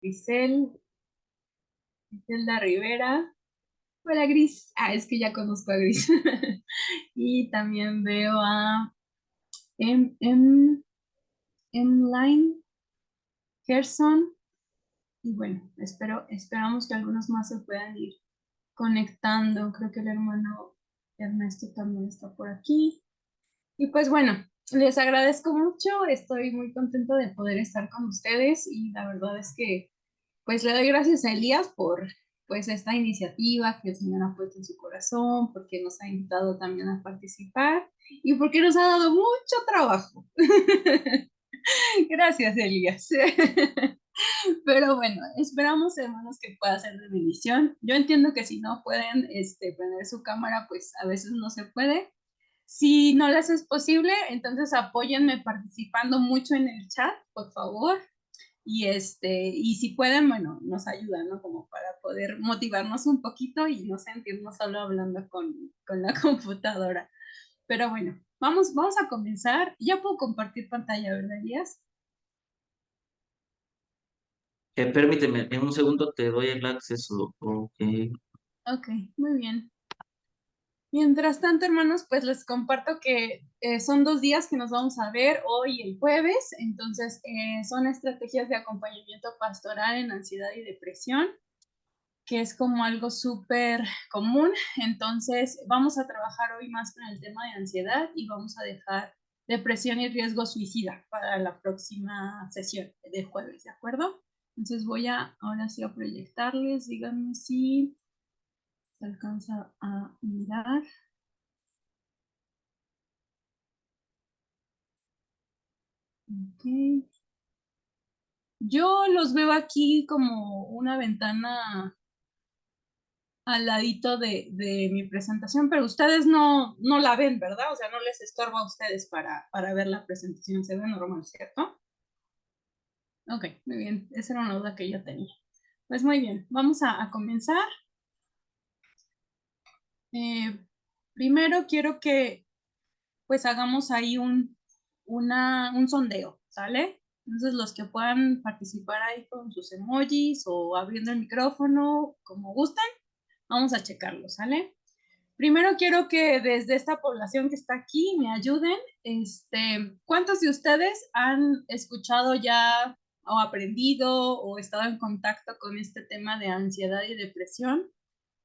Grisel, Griselda Rivera. Hola Gris. Ah, es que ya conozco a Gris. Y también veo a Line Gerson. Y bueno, esperamos que algunos más se puedan ir conectando. Creo que el hermano Ernesto también está por aquí. Y pues bueno, les agradezco mucho. Estoy muy contento de poder estar con ustedes y la verdad es que pues le doy gracias a Elías por pues esta iniciativa que el Señor ha puesto en su corazón, porque nos ha invitado también a participar y porque nos ha dado mucho trabajo. Gracias, Elías. Pero bueno, esperamos, hermanos, que pueda ser de bendición. Yo entiendo que si no pueden prender su cámara, pues a veces no se puede. Si no les es posible, entonces apóyenme participando mucho en el chat, por favor. Y si pueden, bueno, nos ayudan, ¿no? Como para poder motivarnos un poquito y no sentirnos solo hablando con la computadora. Pero bueno, vamos a comenzar. Ya puedo compartir pantalla, ¿verdad, Elías? Permíteme, en un segundo te doy el acceso. Ok. Ok, muy bien. Mientras tanto, hermanos, pues les comparto que son 2 días que nos vamos a ver hoy y el jueves. Entonces, son estrategias de acompañamiento pastoral en ansiedad y depresión, que es como algo súper común. Entonces, vamos a trabajar hoy más con el tema de ansiedad y vamos a dejar depresión y riesgo suicida para la próxima sesión de jueves, ¿de acuerdo? Entonces ahora sí a proyectarles, díganme si se alcanza a mirar. Ok. Yo los veo aquí como una ventana al ladito de mi presentación, pero ustedes no la ven, ¿verdad? O sea, no les estorba a ustedes para ver la presentación, se ve normal, ¿cierto? Ok, muy bien, esa era una duda que yo tenía. Pues muy bien, vamos a comenzar. Eh, Primero quiero que pues hagamos ahí un sondeo, ¿sale? Entonces los que puedan participar ahí con sus emojis o abriendo el micrófono, como gusten, vamos a checarlo, ¿sale? Primero quiero que desde esta población que está aquí me ayuden. ¿Cuántos de ustedes han escuchado ya o aprendido o estado en contacto con este tema de ansiedad y depresión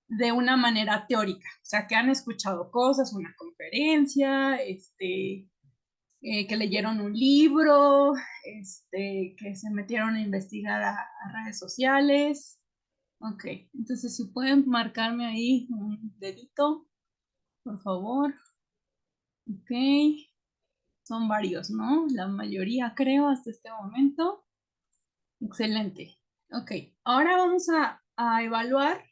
de una manera teórica? O sea, que han escuchado cosas, una conferencia, que leyeron un libro, que se metieron a investigar a redes sociales. Ok, entonces si pueden marcarme ahí un dedito, por favor. Ok, son varios, ¿no? La mayoría creo hasta este momento. Excelente. Ok, ahora vamos a evaluar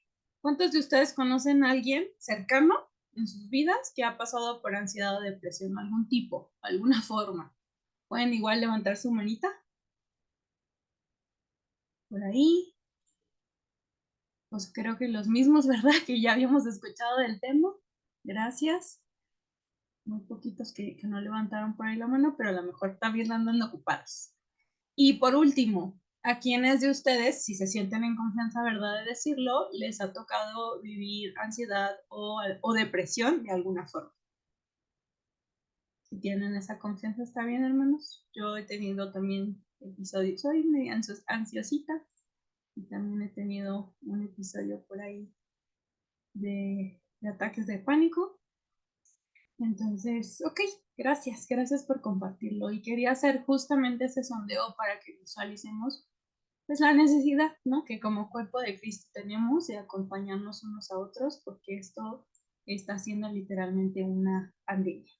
cuántos de ustedes conocen a alguien cercano en sus vidas que ha pasado por ansiedad o depresión, algún tipo, alguna forma. Pueden igual levantar su manita por ahí. Pues creo que los mismos, ¿verdad? Que ya habíamos escuchado del tema. Gracias. Muy poquitos que no levantaron por ahí la mano, pero a lo mejor también andan ocupados. Y por último, ¿a quiénes de ustedes, si se sienten en confianza, verdad de decirlo, les ha tocado vivir ansiedad o depresión de alguna forma? Si tienen esa confianza, está bien, hermanos. Yo he tenido también episodios, soy medio ansiosita, y también he tenido un episodio por ahí de ataques de pánico. Entonces, ok, gracias por compartirlo. Y quería hacer justamente ese sondeo para que visualicemos pues la necesidad, ¿no? Que como cuerpo de Cristo tenemos de acompañarnos unos a otros, porque esto está siendo literalmente una pandemia.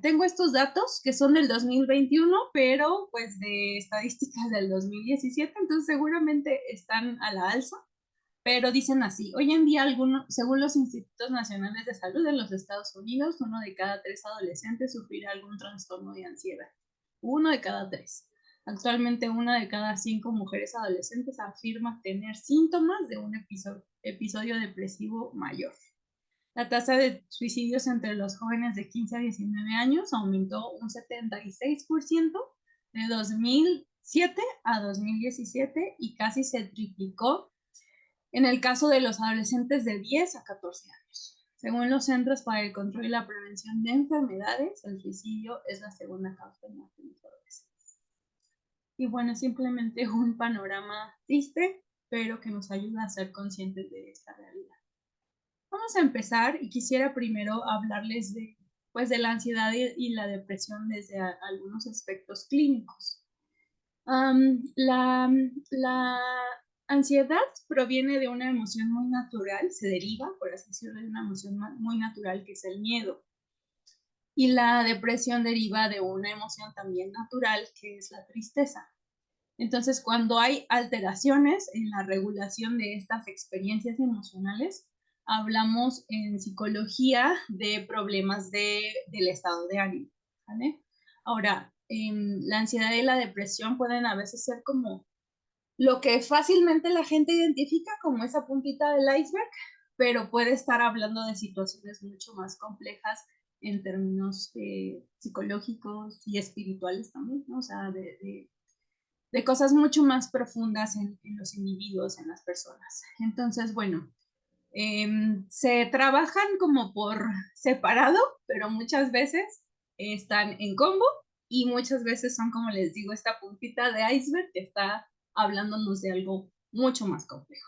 Tengo estos datos que son del 2021, pero pues de estadísticas del 2017, entonces seguramente están a la alza, pero dicen así, hoy en día, según los Institutos Nacionales de Salud en los Estados Unidos, 1 de cada 3 adolescentes sufrirá algún trastorno de ansiedad. 1 de cada 3. Actualmente, 1 de cada 5 mujeres adolescentes afirma tener síntomas de un episodio depresivo mayor. La tasa de suicidios entre los jóvenes de 15 a 19 años aumentó un 76% de 2000 2007 a 2017 y casi se triplicó en el caso de los adolescentes de 10 a 14 años. Según los Centros para el Control y la Prevención de Enfermedades, el suicidio es la segunda causa de muerte en los adolescentes. Y bueno, simplemente un panorama triste, pero que nos ayuda a ser conscientes de esta realidad. Vamos a empezar y quisiera primero hablarles de la ansiedad y la depresión desde algunos aspectos clínicos. La ansiedad proviene de una emoción muy natural, se deriva, por así decirlo, de una emoción muy natural que es el miedo. Y la depresión deriva de una emoción también natural que es la tristeza. Entonces, cuando hay alteraciones en la regulación de estas experiencias emocionales, hablamos en psicología de problemas del estado de ánimo, ¿vale? Ahora, la ansiedad y la depresión pueden a veces ser como lo que fácilmente la gente identifica como esa puntita del iceberg, pero puede estar hablando de situaciones mucho más complejas en términos psicológicos y espirituales también, ¿no? O sea, de cosas mucho más profundas en los individuos, en las personas. Entonces, bueno, se trabajan como por separado, pero muchas veces están en combo y muchas veces son, como les digo, esta puntita de iceberg que está hablándonos de algo mucho más complejo.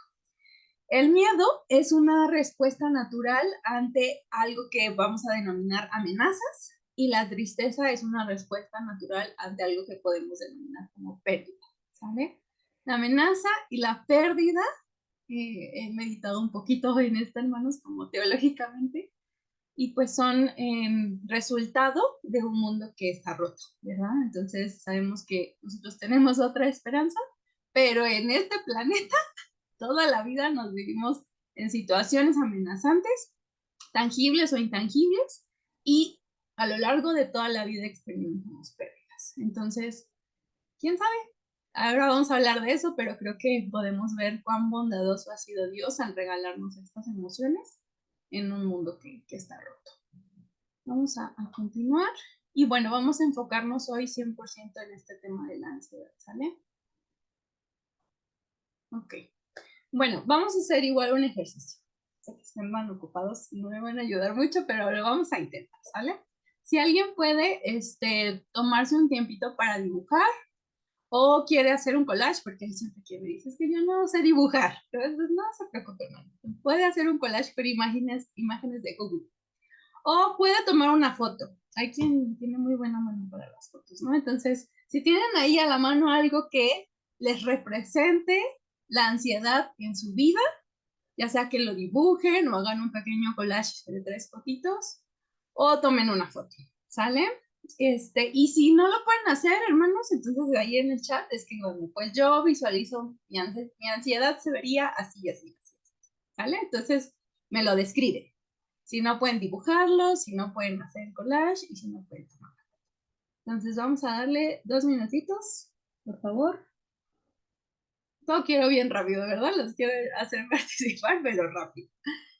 El miedo es una respuesta natural ante algo que vamos a denominar amenazas y la tristeza es una respuesta natural ante algo que podemos denominar como pérdida, ¿sale? La amenaza y la pérdida, he meditado un poquito en esto, hermanos, como teológicamente, y pues son resultado de un mundo que está roto, ¿verdad? Entonces sabemos que nosotros tenemos otra esperanza, pero en este planeta toda la vida nos vivimos en situaciones amenazantes, tangibles o intangibles, y a lo largo de toda la vida experimentamos pérdidas. Entonces, ¿quién sabe? Ahora vamos a hablar de eso, pero creo que podemos ver cuán bondadoso ha sido Dios al regalarnos estas emociones en un mundo que está roto. Vamos a continuar. Y bueno, vamos a enfocarnos hoy 100% en este tema de la ansiedad, ¿sale? Ok. Bueno, vamos a hacer igual un ejercicio. Sé que están mal ocupados, no me van a ayudar mucho, pero lo vamos a intentar, ¿sale? Si alguien puede tomarse un tiempito para dibujar o quiere hacer un collage, porque hay siempre que me dices que yo no sé dibujar. Entonces, no se preocupe, hermano. Puede hacer un collage con imágenes de Google. O puede tomar una foto. Hay quien tiene muy buena mano para las fotos, ¿no? Entonces, si tienen ahí a la mano algo que les represente la ansiedad en su vida, ya sea que lo dibujen o hagan un pequeño collage de 3 fotitos o tomen una foto, ¿sale? Y si no lo pueden hacer, hermanos, entonces ahí en el chat escribanme, pues yo visualizo mi ansiedad se vería así, así, así, ¿sale? Entonces me lo describe. Si no pueden dibujarlo, si no pueden hacer collage y si no pueden tomar. Entonces vamos a darle 2 minutitos, por favor. Todo quiero bien rápido, ¿verdad? Los quiero hacer participar, pero rápido.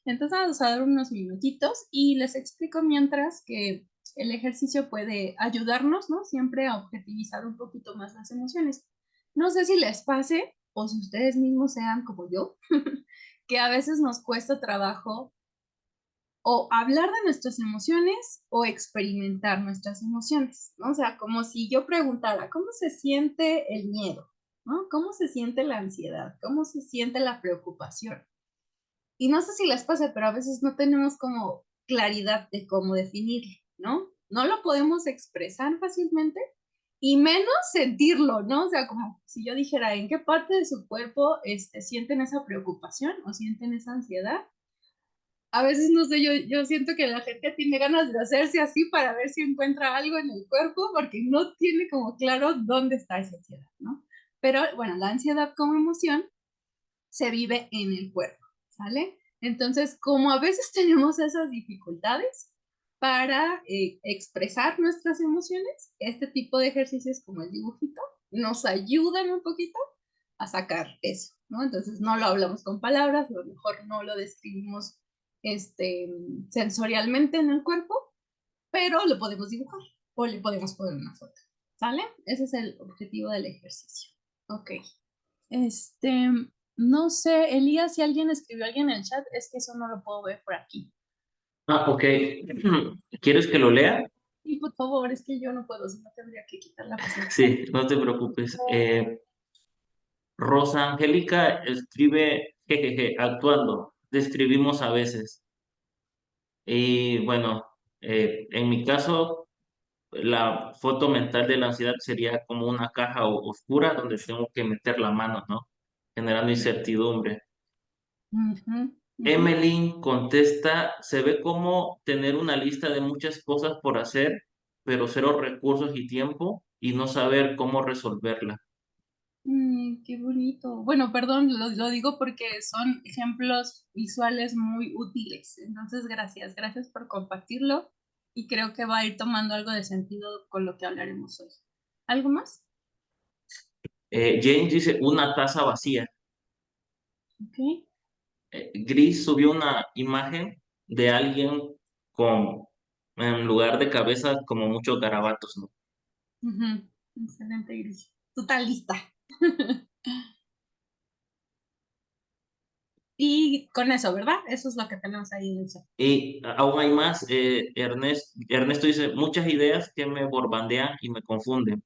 Entonces vamos a dar unos minutitos y les explico mientras que el ejercicio puede ayudarnos, ¿no? Siempre a objetivizar un poquito más las emociones. No sé si les pase o si ustedes mismos sean como yo, que a veces nos cuesta trabajo o hablar de nuestras emociones o experimentar nuestras emociones, ¿no? O sea, como si yo preguntara, ¿cómo se siente el miedo? ¿No? ¿Cómo se siente la ansiedad? ¿Cómo se siente la preocupación? Y no sé si les pasa, pero a veces no tenemos como claridad de cómo definirlo, ¿no? No lo podemos expresar fácilmente y menos sentirlo, ¿no? O sea, como si yo dijera, ¿en qué parte de su cuerpo sienten esa preocupación o sienten esa ansiedad? A veces, no sé, yo siento que la gente tiene ganas de hacerse así para ver si encuentra algo en el cuerpo porque no tiene como claro dónde está esa ansiedad, ¿no? Pero bueno, la ansiedad como emoción se vive en el cuerpo, ¿sale? Entonces, como a veces tenemos esas dificultades para expresar nuestras emociones, este tipo de ejercicios como el dibujito nos ayudan un poquito a sacar eso, ¿no? Entonces, no lo hablamos con palabras, a lo mejor no lo describimos sensorialmente en el cuerpo, pero lo podemos dibujar o le podemos poner una foto, ¿Sale? Ese es el objetivo del ejercicio. Ok. Este, no sé, Elías, si alguien escribió a alguien en el chat, es que eso no lo puedo ver por aquí. Ok. ¿Quieres que lo lea? Y por favor, es que yo no puedo, si no tendría que quitar la presentación. Sí, no te preocupes. Rosa Angélica escribe, jejeje, actuando. Describimos a veces. Y bueno, en mi caso, la foto mental de la ansiedad sería como una caja oscura donde tengo que meter la mano, ¿no? Generando incertidumbre. Ujú, ujú. Emmeline contesta, se ve como tener una lista de muchas cosas por hacer, pero cero recursos y tiempo y no saber cómo resolverla. Qué bonito. Bueno, perdón, lo digo porque son ejemplos visuales muy útiles. Entonces, gracias, gracias por compartirlo y creo que va a ir tomando algo de sentido con lo que hablaremos hoy. ¿Algo más? James dice una taza vacía. Ok. Gris subió una imagen de alguien con, en lugar de cabeza, como muchos garabatos, ¿no? Ujú. Excelente, Gris. Tú estás lista. Y con eso, ¿verdad? Eso es lo que tenemos ahí en el chat. Y aún hay más. Ernesto dice muchas ideas que me borbandean y me confunden.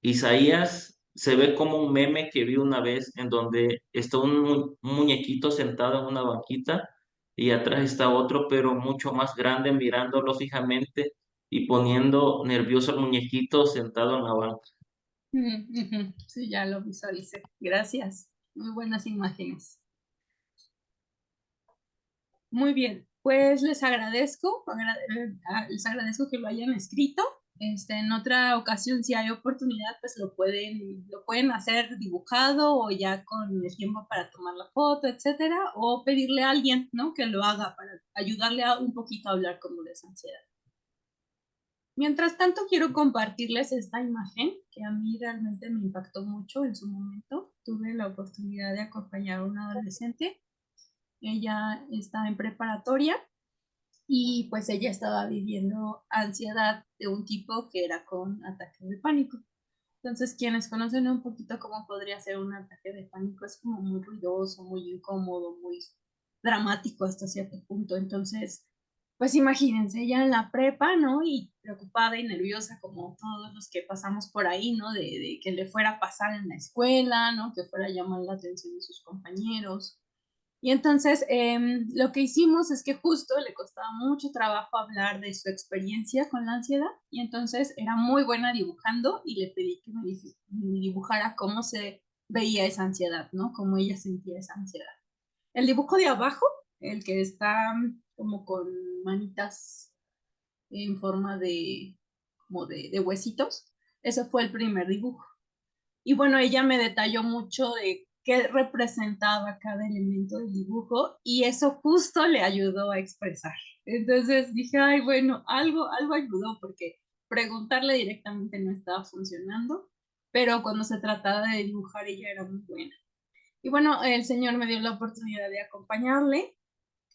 Isaías se ve como un meme que vi una vez en donde está un muñequito sentado en una banquita y atrás está otro, pero mucho más grande, mirándolo fijamente y poniendo nervioso al muñequito sentado en la banca. Ujú. Sí, ya lo visualicé. Gracias. Muy buenas imágenes. Muy bien, pues les agradezco que lo hayan escrito. En otra ocasión, si hay oportunidad, pues lo pueden hacer dibujado o ya con el tiempo para tomar la foto, etcétera, o pedirle a alguien, ¿no? Que lo haga para ayudarle un poquito a hablar como de esa ansiedad. Mientras tanto, quiero compartirles esta imagen que a mí realmente me impactó mucho en su momento. Tuve la oportunidad de acompañar a una adolescente. Ella está en preparatoria y pues ella estaba viviendo ansiedad de un tipo que era con ataque de pánico. Entonces, quienes conocen un poquito cómo podría ser un ataque de pánico, es como muy ruidoso, muy incómodo, muy dramático hasta cierto punto. Entonces, pues imagínense, ella en la prepa, ¿no? Y preocupada y nerviosa como todos los que pasamos por ahí, ¿no? De que le fuera a pasar en la escuela, ¿no? Que fuera a llamar la atención de sus compañeros. Y entonces lo que hicimos es que justo le costaba mucho trabajo hablar de su experiencia con la ansiedad y entonces era muy buena dibujando y le pedí que me dibujara cómo se veía esa ansiedad, ¿no? Cómo ella sentía esa ansiedad. El dibujo de abajo, el que está como con manitas en forma de, como de huesitos, ese fue el primer dibujo. Y bueno, ella me detalló mucho de qué representaba cada elemento del dibujo y eso justo le ayudó a expresar. Entonces dije, ay, bueno, algo ayudó porque preguntarle directamente no estaba funcionando, pero cuando se trataba de dibujar ella era muy buena. Y bueno, el señor me dio la oportunidad de acompañarle.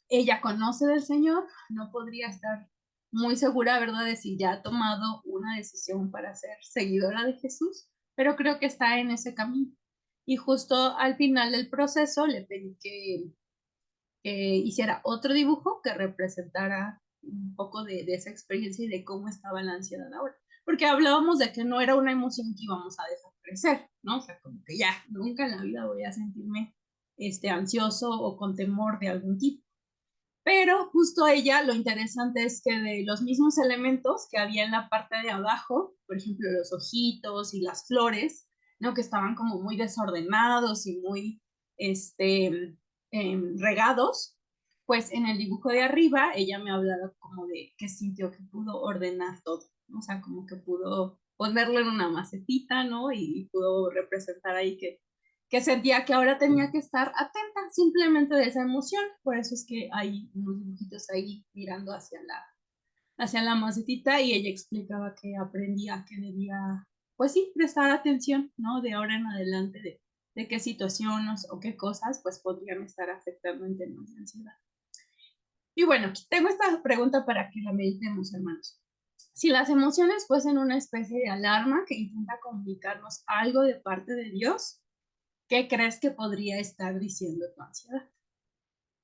Ella conoce del señor, no podría estar muy segura, ¿verdad?, de si ya ha tomado una decisión para ser seguidora de Jesús, pero creo que está en ese camino. Y justo al final del proceso le pedí que hiciera otro dibujo que representara un poco de esa experiencia y de cómo estaba la ansiedad ahora. Porque hablábamos de que no era una emoción que íbamos a desaparecer, ¿no? O sea, como que ya, nunca en la vida voy a sentirme ansioso o con temor de algún tipo. Pero justo ella, lo interesante es que de los mismos elementos que había en la parte de abajo, por ejemplo, los ojitos y las flores, ¿no? Que estaban como muy desordenados y muy regados, pues en el dibujo de arriba ella me hablaba como de que sintió que pudo ordenar todo, ¿no? O sea, como que pudo ponerlo en una macetita, ¿no? Y pudo representar ahí que sentía que ahora tenía que estar atenta simplemente de esa emoción. Por eso es que hay unos dibujitos ahí mirando hacia la macetita y ella explicaba que aprendía que debía, pues sí, prestar atención, ¿no? De ahora en adelante de qué situaciones o qué cosas pues podrían estar afectando en temas de ansiedad. Y bueno, tengo esta pregunta para que la meditemos, hermanos. Si las emociones fuesen una especie de alarma que intenta comunicarnos algo de parte de Dios, ¿qué crees que podría estar diciendo tu ansiedad?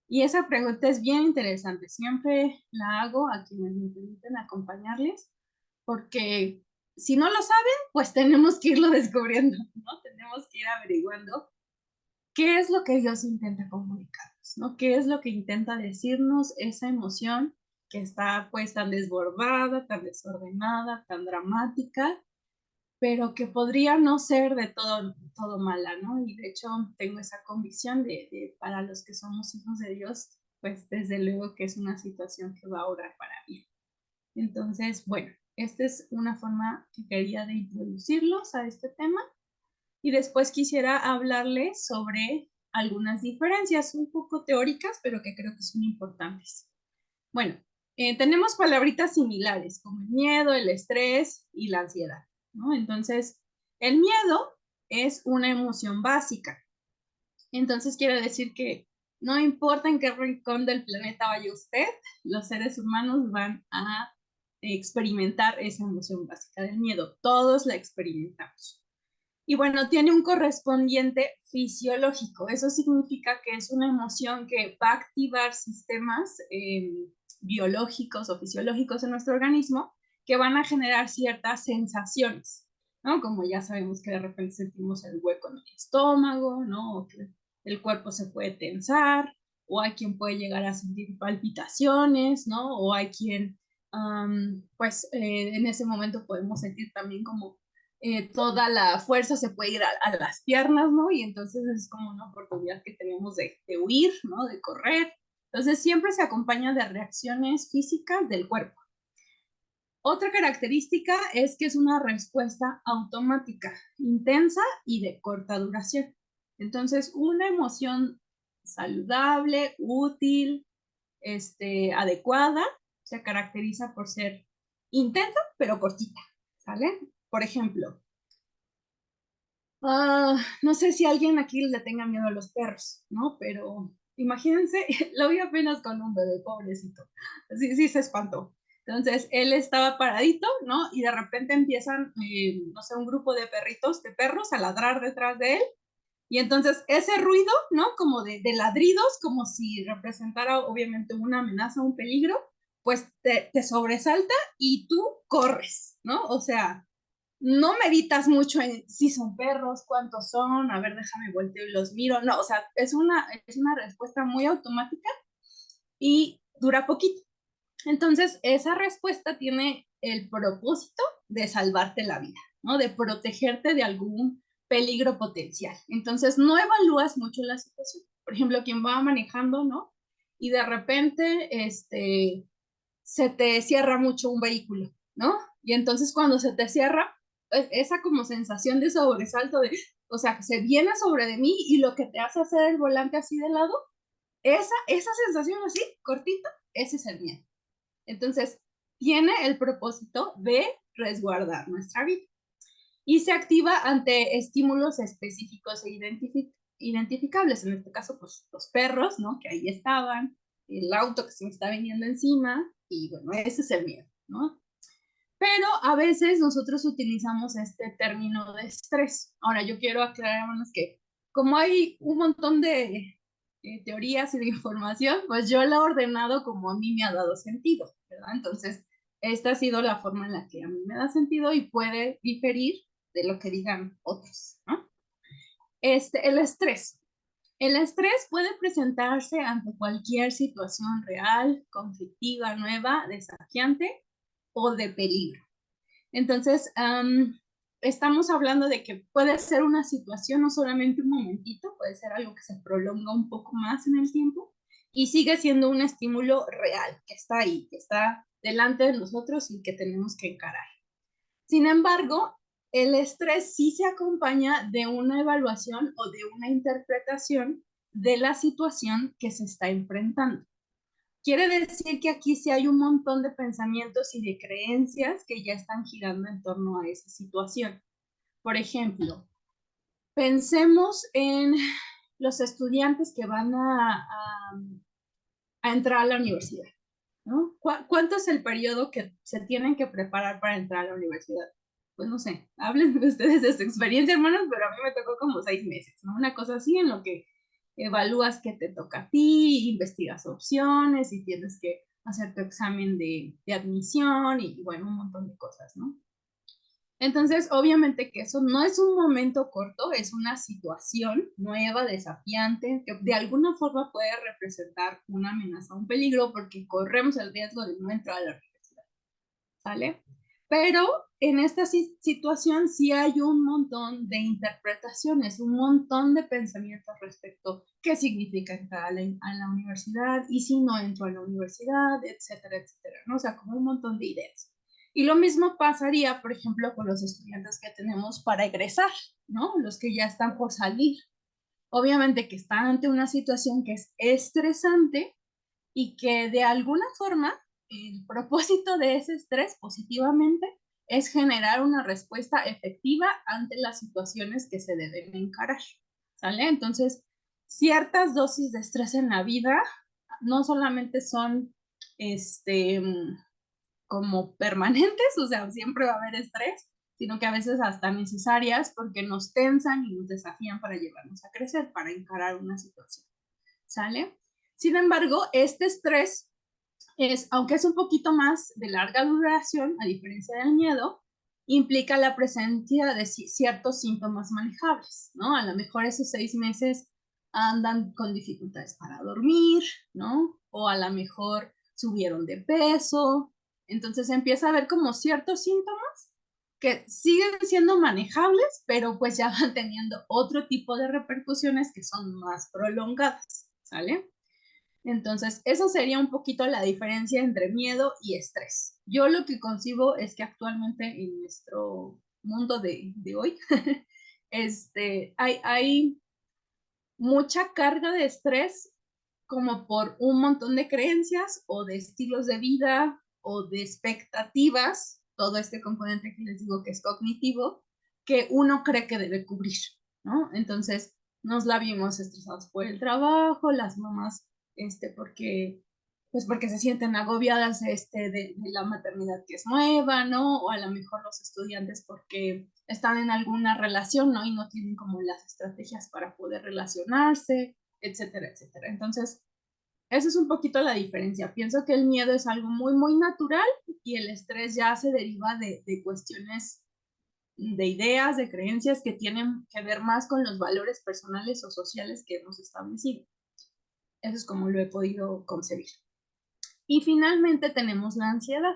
Y esa pregunta es bien interesante. Siempre la hago a quienes me permiten acompañarles, porque si no lo saben, pues tenemos que irlo descubriendo, ¿no? Tenemos que ir averiguando qué es lo que Dios intenta comunicarnos, ¿no? ¿Qué es lo que intenta decirnos esa emoción que está pues tan desbordada, tan desordenada, tan dramática, pero que podría no ser de todo mala, ¿no? Y de hecho tengo esa convicción para los que somos hijos de Dios, pues desde luego que es una situación que va a orar para bien. Entonces, bueno, esta es una forma que quería de introducirlos a este tema y después quisiera hablarles sobre algunas diferencias un poco teóricas, pero que creo que son importantes. Bueno, tenemos palabritas similares como el miedo, el estrés y la ansiedad, ¿no? Entonces, el miedo es una emoción básica. Entonces, quiere decir que no importa en qué rincón del planeta vaya usted, los seres humanos van a experimentar esa emoción básica del miedo. Todos la experimentamos. Y bueno, tiene un correspondiente fisiológico. Eso significa que es una emoción que va a activar sistemas biológicos o fisiológicos en nuestro organismo que van a generar ciertas sensaciones, ¿no? Como ya sabemos que de repente sentimos el hueco en el estómago, ¿no? O que el cuerpo se puede tensar, o hay quien puede llegar a sentir palpitaciones, ¿no? O hay quien, pues en ese momento podemos sentir también como toda la fuerza se puede ir a las piernas, ¿no? Y entonces es como una oportunidad que tenemos de huir, ¿no? De correr. Entonces siempre se acompaña de reacciones físicas del cuerpo. Otra característica es que es una respuesta automática, intensa y de corta duración. Entonces, una emoción saludable, útil, adecuada, se caracteriza por ser intensa, pero cortita, ¿sale? Por ejemplo, no sé si alguien aquí le tenga miedo a los perros, ¿no? Pero imagínense, lo vi apenas con un bebé, pobrecito. Sí, sí, se espantó. Entonces, él estaba paradito, ¿no? Y de repente empiezan, no sé, un grupo de perritos, de perros, a ladrar detrás de él. Y entonces ese ruido, ¿no? Como de ladridos, como si representara obviamente una amenaza, un peligro, pues te sobresalta y tú corres, ¿no? O sea, no meditas mucho en si son perros, cuántos son, a ver, déjame volteo y los miro. No, o sea, es una respuesta muy automática y dura poquito. Entonces, esa respuesta tiene el propósito de salvarte la vida, ¿no? De protegerte de algún peligro potencial. Entonces, no evalúas mucho la situación. Por ejemplo, quien va manejando, ¿no? Y de repente, se te cierra mucho un vehículo, ¿no? Y entonces cuando se te cierra, esa como sensación de sobresalto, o sea, que se viene sobre de mí y lo que te hace hacer el volante así de lado, esa sensación así, cortita, ese es el miedo. Entonces, tiene el propósito de resguardar nuestra vida y se activa ante estímulos específicos e identificables. En este caso, pues los perros, ¿no? Que ahí estaban, el auto que se me está viniendo encima, y bueno, ese es el miedo, ¿no? Pero a veces nosotros utilizamos este término de estrés. Ahora, yo quiero aclarar, hermanos, que como hay un montón de teorías y de información, pues yo la he ordenado como a mí me ha dado sentido, ¿verdad? Entonces, esta ha sido la forma en la que a mí me da sentido y puede diferir de lo que digan otros, ¿no? El estrés. El estrés puede presentarse ante cualquier situación real, conflictiva, nueva, desafiante o de peligro. Entonces, estamos hablando de que puede ser una situación, no solamente un momentito, puede ser algo que se prolonga un poco más en el tiempo y sigue siendo un estímulo real, que está ahí, que está delante de nosotros y que tenemos que encarar. Sin embargo, el estrés sí se acompaña de una evaluación o de una interpretación de la situación que se está enfrentando. Quiere decir que aquí sí hay un montón de pensamientos y de creencias que ya están girando en torno a esa situación. Por ejemplo, pensemos en los estudiantes que van a entrar a la universidad. ¿no? ¿Cuánto es el periodo que se tienen que preparar para entrar a la universidad? Pues no sé, hablen ustedes de su experiencia, hermanos, pero a mí me tocó como 6 meses, ¿no? Una cosa así en lo que evalúas qué te toca a ti, investigas opciones y tienes que hacer tu examen de admisión y bueno, un montón de cosas, ¿no? Entonces, obviamente que eso no es un momento corto, es una situación nueva, desafiante, que de alguna forma puede representar una amenaza, un peligro, porque corremos el riesgo de no entrar a la universidad, ¿sale? Pero en esta situación sí hay un montón de interpretaciones, un montón de pensamientos respecto a qué significa entrar a la universidad y si no entro a la universidad, etcétera, etcétera, ¿no? O sea, como un montón de ideas. Y lo mismo pasaría, por ejemplo, con los estudiantes que tenemos para egresar, ¿no? Los que ya están por salir. Obviamente que están ante una situación que es estresante y que de alguna forma el propósito de ese estrés positivamente es generar una respuesta efectiva ante las situaciones que se deben encarar, ¿sale? Entonces, ciertas dosis de estrés en la vida no solamente son como permanentes, o sea, siempre va a haber estrés, sino que a veces hasta necesarias porque nos tensan y nos desafían para llevarnos a crecer, para encarar una situación, ¿sale? Sin embargo, este estrés aunque es un poquito más de larga duración, a diferencia del miedo, implica la presencia de ciertos síntomas manejables, ¿no? A lo mejor esos 6 meses andan con dificultades para dormir, ¿no? O a lo mejor subieron de peso. Entonces empieza a haber como ciertos síntomas que siguen siendo manejables, pero pues ya van teniendo otro tipo de repercusiones que son más prolongadas, ¿sale? Entonces, eso sería un poquito la diferencia entre miedo y estrés. Yo lo que concibo es que actualmente en nuestro mundo de hoy, hay mucha carga de estrés como por un montón de creencias o de estilos de vida o de expectativas, todo este componente que les digo que es cognitivo, que uno cree que debe cubrir, ¿no? Entonces, nos la vimos estresados por el trabajo, las mamás, porque se sienten agobiadas de la maternidad que es nueva, ¿no? O a lo mejor los estudiantes porque están en alguna relación, ¿no? Y no tienen como las estrategias para poder relacionarse, etcétera, etcétera. Entonces, esa es un poquito la diferencia. Pienso que el miedo es algo muy, muy natural y el estrés ya se deriva de cuestiones, de ideas, de creencias que tienen que ver más con los valores personales o sociales que hemos establecido. Eso es como lo he podido concebir. Y finalmente tenemos la ansiedad.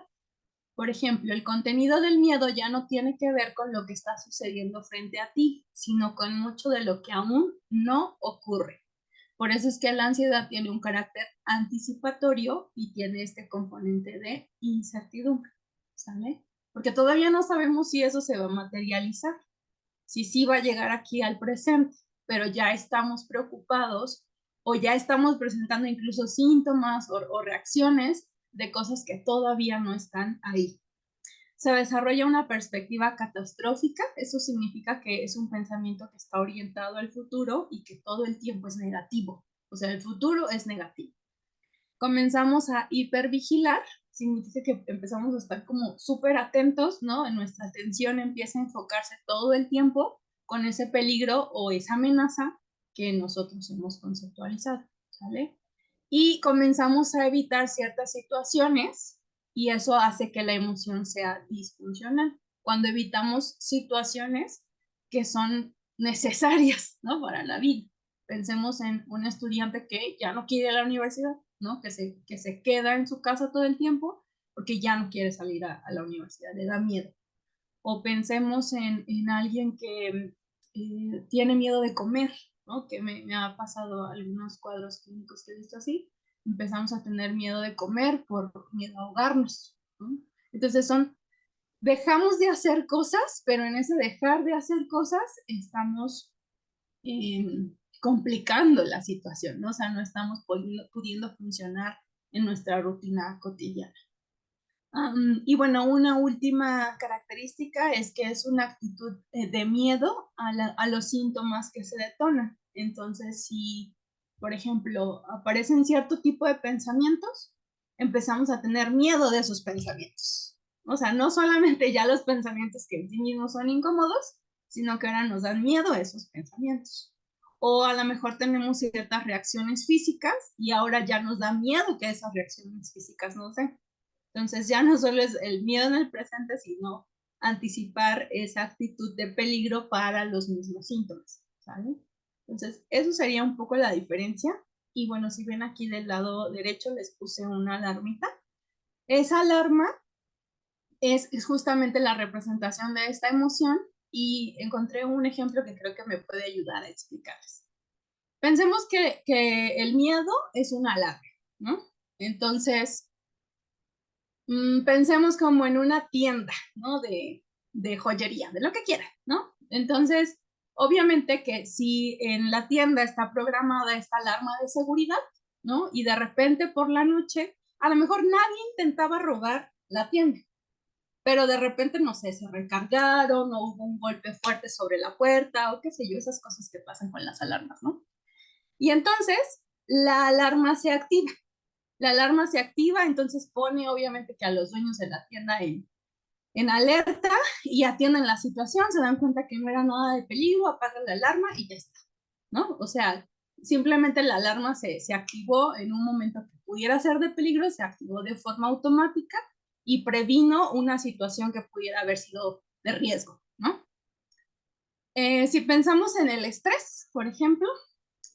Por ejemplo, el contenido del miedo ya no tiene que ver con lo que está sucediendo frente a ti, sino con mucho de lo que aún no ocurre. Por eso es que la ansiedad tiene un carácter anticipatorio y tiene este componente de incertidumbre, ¿sale? Porque todavía no sabemos si eso se va a materializar, si sí va a llegar aquí al presente, pero ya estamos preocupados o ya estamos presentando incluso síntomas o reacciones de cosas que todavía no están ahí. Se desarrolla una perspectiva catastrófica, eso significa que es un pensamiento que está orientado al futuro y que todo el tiempo es negativo, o sea, el futuro es negativo. Comenzamos a hipervigilar, significa que empezamos a estar como súper atentos, ¿no? Nuestra atención empieza a enfocarse todo el tiempo con ese peligro o esa amenaza que nosotros hemos conceptualizado, ¿sale? Y comenzamos a evitar ciertas situaciones y eso hace que la emoción sea disfuncional. Cuando evitamos situaciones que son necesarias, ¿no? Para la vida. Pensemos en un estudiante que ya no quiere ir a la universidad, ¿no? Que se queda en su casa todo el tiempo porque ya no quiere salir a la universidad, le da miedo. O pensemos en alguien que tiene miedo de comer, ¿no? Que me ha pasado algunos cuadros clínicos que he visto así. Empezamos a tener miedo de comer por miedo a ahogarnos, ¿no? Entonces dejamos de hacer cosas, pero en ese dejar de hacer cosas estamos complicando la situación, ¿no? O sea, no estamos pudiendo funcionar en nuestra rutina cotidiana. Y bueno, una última característica es que es una actitud de miedo a los síntomas que se detonan. Entonces, si, por ejemplo, aparecen cierto tipo de pensamientos, empezamos a tener miedo de esos pensamientos. O sea, no solamente ya los pensamientos que en sí mismos son incómodos, sino que ahora nos dan miedo a esos pensamientos. O a lo mejor tenemos ciertas reacciones físicas y ahora ya nos da miedo que esas reacciones físicas nos den. Entonces ya no solo es el miedo en el presente, sino anticipar esa actitud de peligro para los mismos síntomas, ¿sale? Entonces, eso sería un poco la diferencia. Y bueno, si ven aquí del lado derecho les puse una alarmita. Esa alarma es justamente la representación de esta emoción y encontré un ejemplo que creo que me puede ayudar a explicarles. Pensemos que el miedo es una alarma, ¿no? Entonces, pensemos como en una tienda, ¿no? De joyería, de lo que quiera, ¿no? Entonces, obviamente que si en la tienda está programada esta alarma de seguridad, ¿no? Y de repente por la noche, a lo mejor nadie intentaba robar la tienda, pero de repente, no sé, se recargaron o hubo un golpe fuerte sobre la puerta o qué sé yo, esas cosas que pasan con las alarmas, ¿no? Y entonces la alarma se activa. La alarma se activa, entonces pone obviamente que a los dueños de la tienda en alerta y atienden la situación, se dan cuenta que no era nada de peligro, apagan la alarma y ya está, ¿no? O sea, simplemente la alarma se activó en un momento que pudiera ser de peligro, se activó de forma automática y previno una situación que pudiera haber sido de riesgo, ¿no? Si pensamos en el estrés, por ejemplo,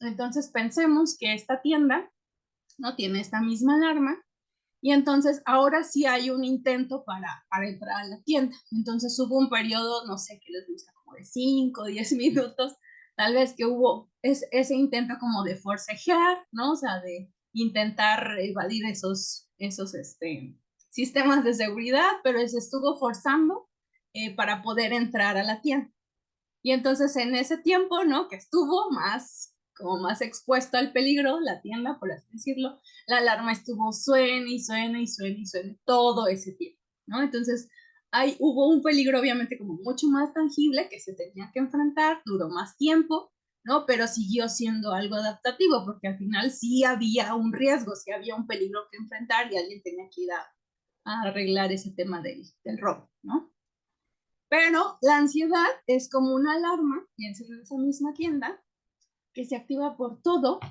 entonces pensemos que esta tienda no tiene esta misma alarma y entonces ahora sí hay un intento para entrar a la tienda. Entonces hubo un periodo, no sé, qué les gusta, como de 5 o 10 minutos, tal vez que hubo ese intento como de forcejear, ¿no? O sea, de intentar evadir esos sistemas de seguridad, pero se estuvo forzando para poder entrar a la tienda. Y entonces en ese tiempo, ¿no? Que estuvo como más expuesto al peligro, la tienda, por así decirlo, la alarma estuvo suene y suene y suene y suene todo ese tiempo, ¿no? Entonces hubo un peligro obviamente como mucho más tangible que se tenía que enfrentar, duró más tiempo, ¿no? Pero siguió siendo algo adaptativo porque al final sí había un riesgo, sí había un peligro que enfrentar y alguien tenía que ir a arreglar ese tema del robo, ¿no? Pero la ansiedad es como una alarma, piensen en esa misma tienda, que se activa por todo,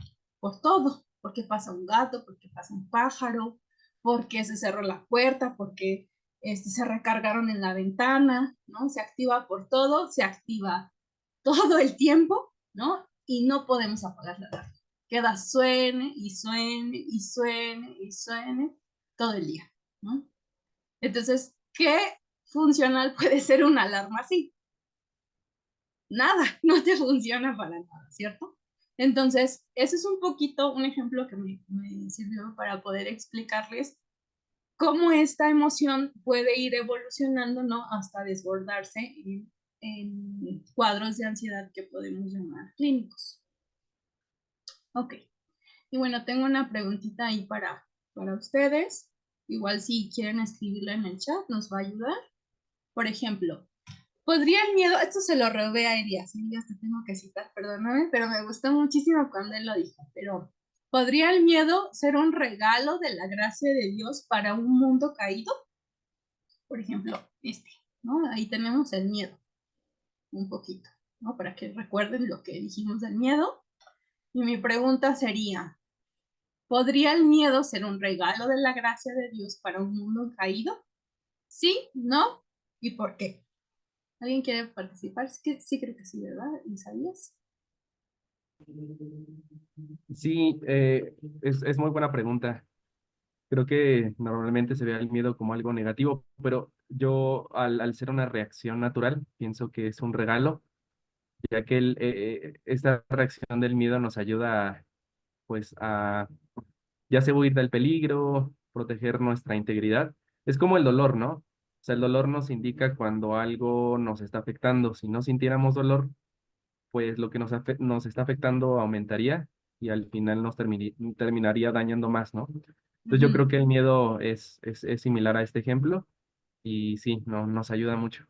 porque pasa un gato, porque pasa un pájaro, porque se cerró la puerta, porque se recargaron en la ventana, ¿no? Se activa por todo, se activa todo el tiempo, ¿no? Y no podemos apagar la alarma. Queda suene y suene y suene y suene todo el día, ¿no? Entonces, ¿qué funcional puede ser una alarma así? Nada, no te funciona para nada, ¿cierto? Entonces, ese es un poquito un ejemplo que me sirvió para poder explicarles cómo esta emoción puede ir evolucionando, ¿no? Hasta desbordarse en cuadros de ansiedad que podemos llamar clínicos. Ok, y bueno, tengo una preguntita ahí para ustedes. Igual si quieren escribirla en el chat, nos va a ayudar. Por ejemplo, ¿podría el miedo, esto se lo robé a Elías, Elías te tengo que citar, perdóname, pero me gustó muchísimo cuando él lo dijo, pero ¿podría el miedo ser un regalo de la gracia de Dios para un mundo caído? Por ejemplo, ¿no? Ahí tenemos el miedo, un poquito, ¿no? Para que recuerden lo que dijimos del miedo. Y mi pregunta sería, ¿podría el miedo ser un regalo de la gracia de Dios para un mundo caído? ¿Sí? ¿No? ¿Y por qué? ¿Alguien quiere participar? Sí, creo que sí, ¿verdad, Isaías? Sí, es muy buena pregunta. Creo que normalmente se ve el miedo como algo negativo, pero yo al ser una reacción natural, pienso que es un regalo, ya que esta reacción del miedo nos ayuda pues a ya sea huir del peligro, proteger nuestra integridad. Es como el dolor, ¿no? O sea, el dolor nos indica cuando algo nos está afectando. Si no sintiéramos dolor, pues lo que nos está afectando aumentaría y al final nos terminaría dañando más, ¿no? Entonces yo Ujú, creo que el miedo es similar a este ejemplo y sí, no, nos ayuda mucho.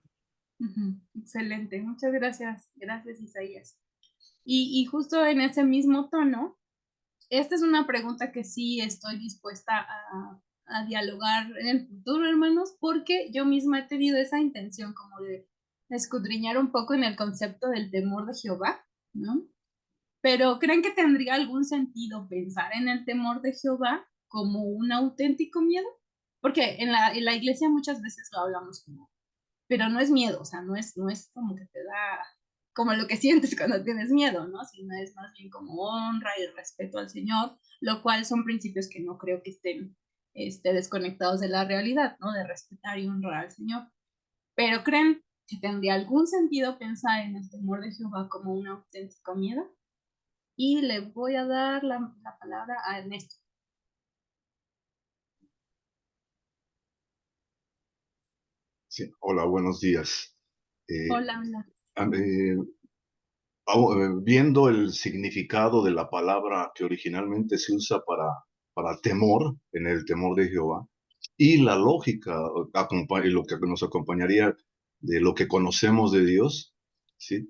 ujú. Excelente, muchas gracias. Gracias, Isaías. Y justo en ese mismo tono, esta es una pregunta que sí estoy dispuesta a dialogar en el futuro, hermanos, porque yo misma he tenido esa intención como de escudriñar un poco en el concepto del temor de Jehová, ¿no? Pero ¿creen que tendría algún sentido pensar en el temor de Jehová como un auténtico miedo? Porque en la iglesia muchas veces lo hablamos como, pero no es miedo, o sea, no es como que te da como lo que sientes cuando tienes miedo, ¿no? Sino es más bien como honra y respeto al Señor, lo cual son principios que no creo que estén desconectados de la realidad, ¿no? De respetar y honrar al Señor. Pero ¿creen que tendría algún sentido pensar en el temor de Jehová como un auténtico miedo? Y le voy a dar la palabra a Ernesto. Sí, hola, buenos días. Hola, hola. Eh, Viendo el significado de la palabra que originalmente se usa para temor, en el temor de Jehová, y la lógica, lo que nos acompañaría de lo que conocemos de Dios, ¿sí?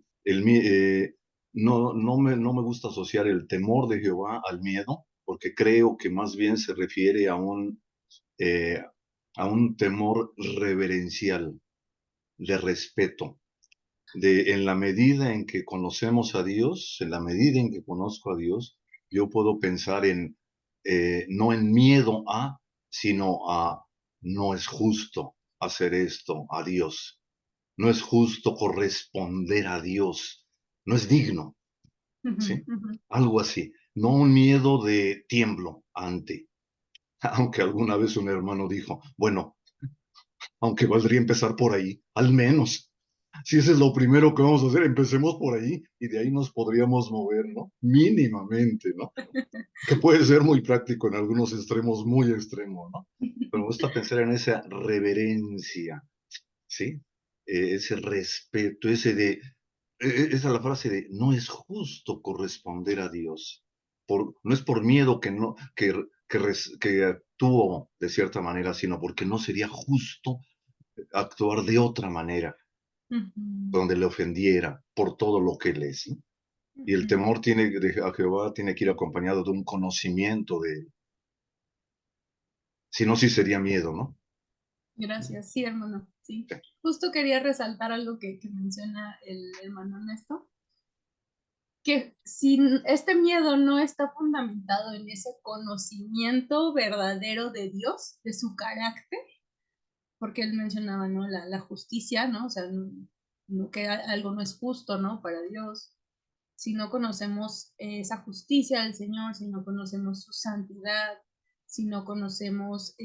No me gusta asociar el temor de Jehová al miedo, porque creo que más bien se refiere eh, a un temor reverencial, de respeto, en la medida en que conocemos a Dios, en la medida en que conozco a Dios, yo puedo pensar no en miedo a, sino a, no es justo hacer esto a Dios, no es justo corresponder a Dios, no es digno, Ujú, ¿sí? ujú. Algo así, no un miedo de tiemblo ante, aunque alguna vez un hermano dijo, bueno, aunque valdría empezar por ahí, al menos. Si ese es lo primero que vamos a hacer, empecemos por ahí y de ahí nos podríamos mover, ¿no? Mínimamente, ¿no? Que puede ser muy práctico en algunos extremos, muy extremos, ¿no? Pero me gusta pensar en esa reverencia, ¿sí? Ese respeto, esa es la frase de, no es justo corresponder a Dios. No es por miedo que actúo de cierta manera, sino porque no sería justo actuar de otra manera, Ujú, donde le ofendiera por todo lo que él es, ¿sí? Y el ujú. temor a Jehová tiene que ir acompañado de un conocimiento de él. Si no, sí sería miedo, ¿no? Gracias, sí, hermano, sí. Justo quería resaltar algo que menciona el hermano Ernesto, que si este miedo no está fundamentado en ese conocimiento verdadero de Dios, de su carácter, porque él mencionaba, ¿no? La justicia, ¿no? O sea, que algo no es justo, ¿no? Para Dios. Si no conocemos esa justicia del Señor, si no conocemos su santidad, si no conocemos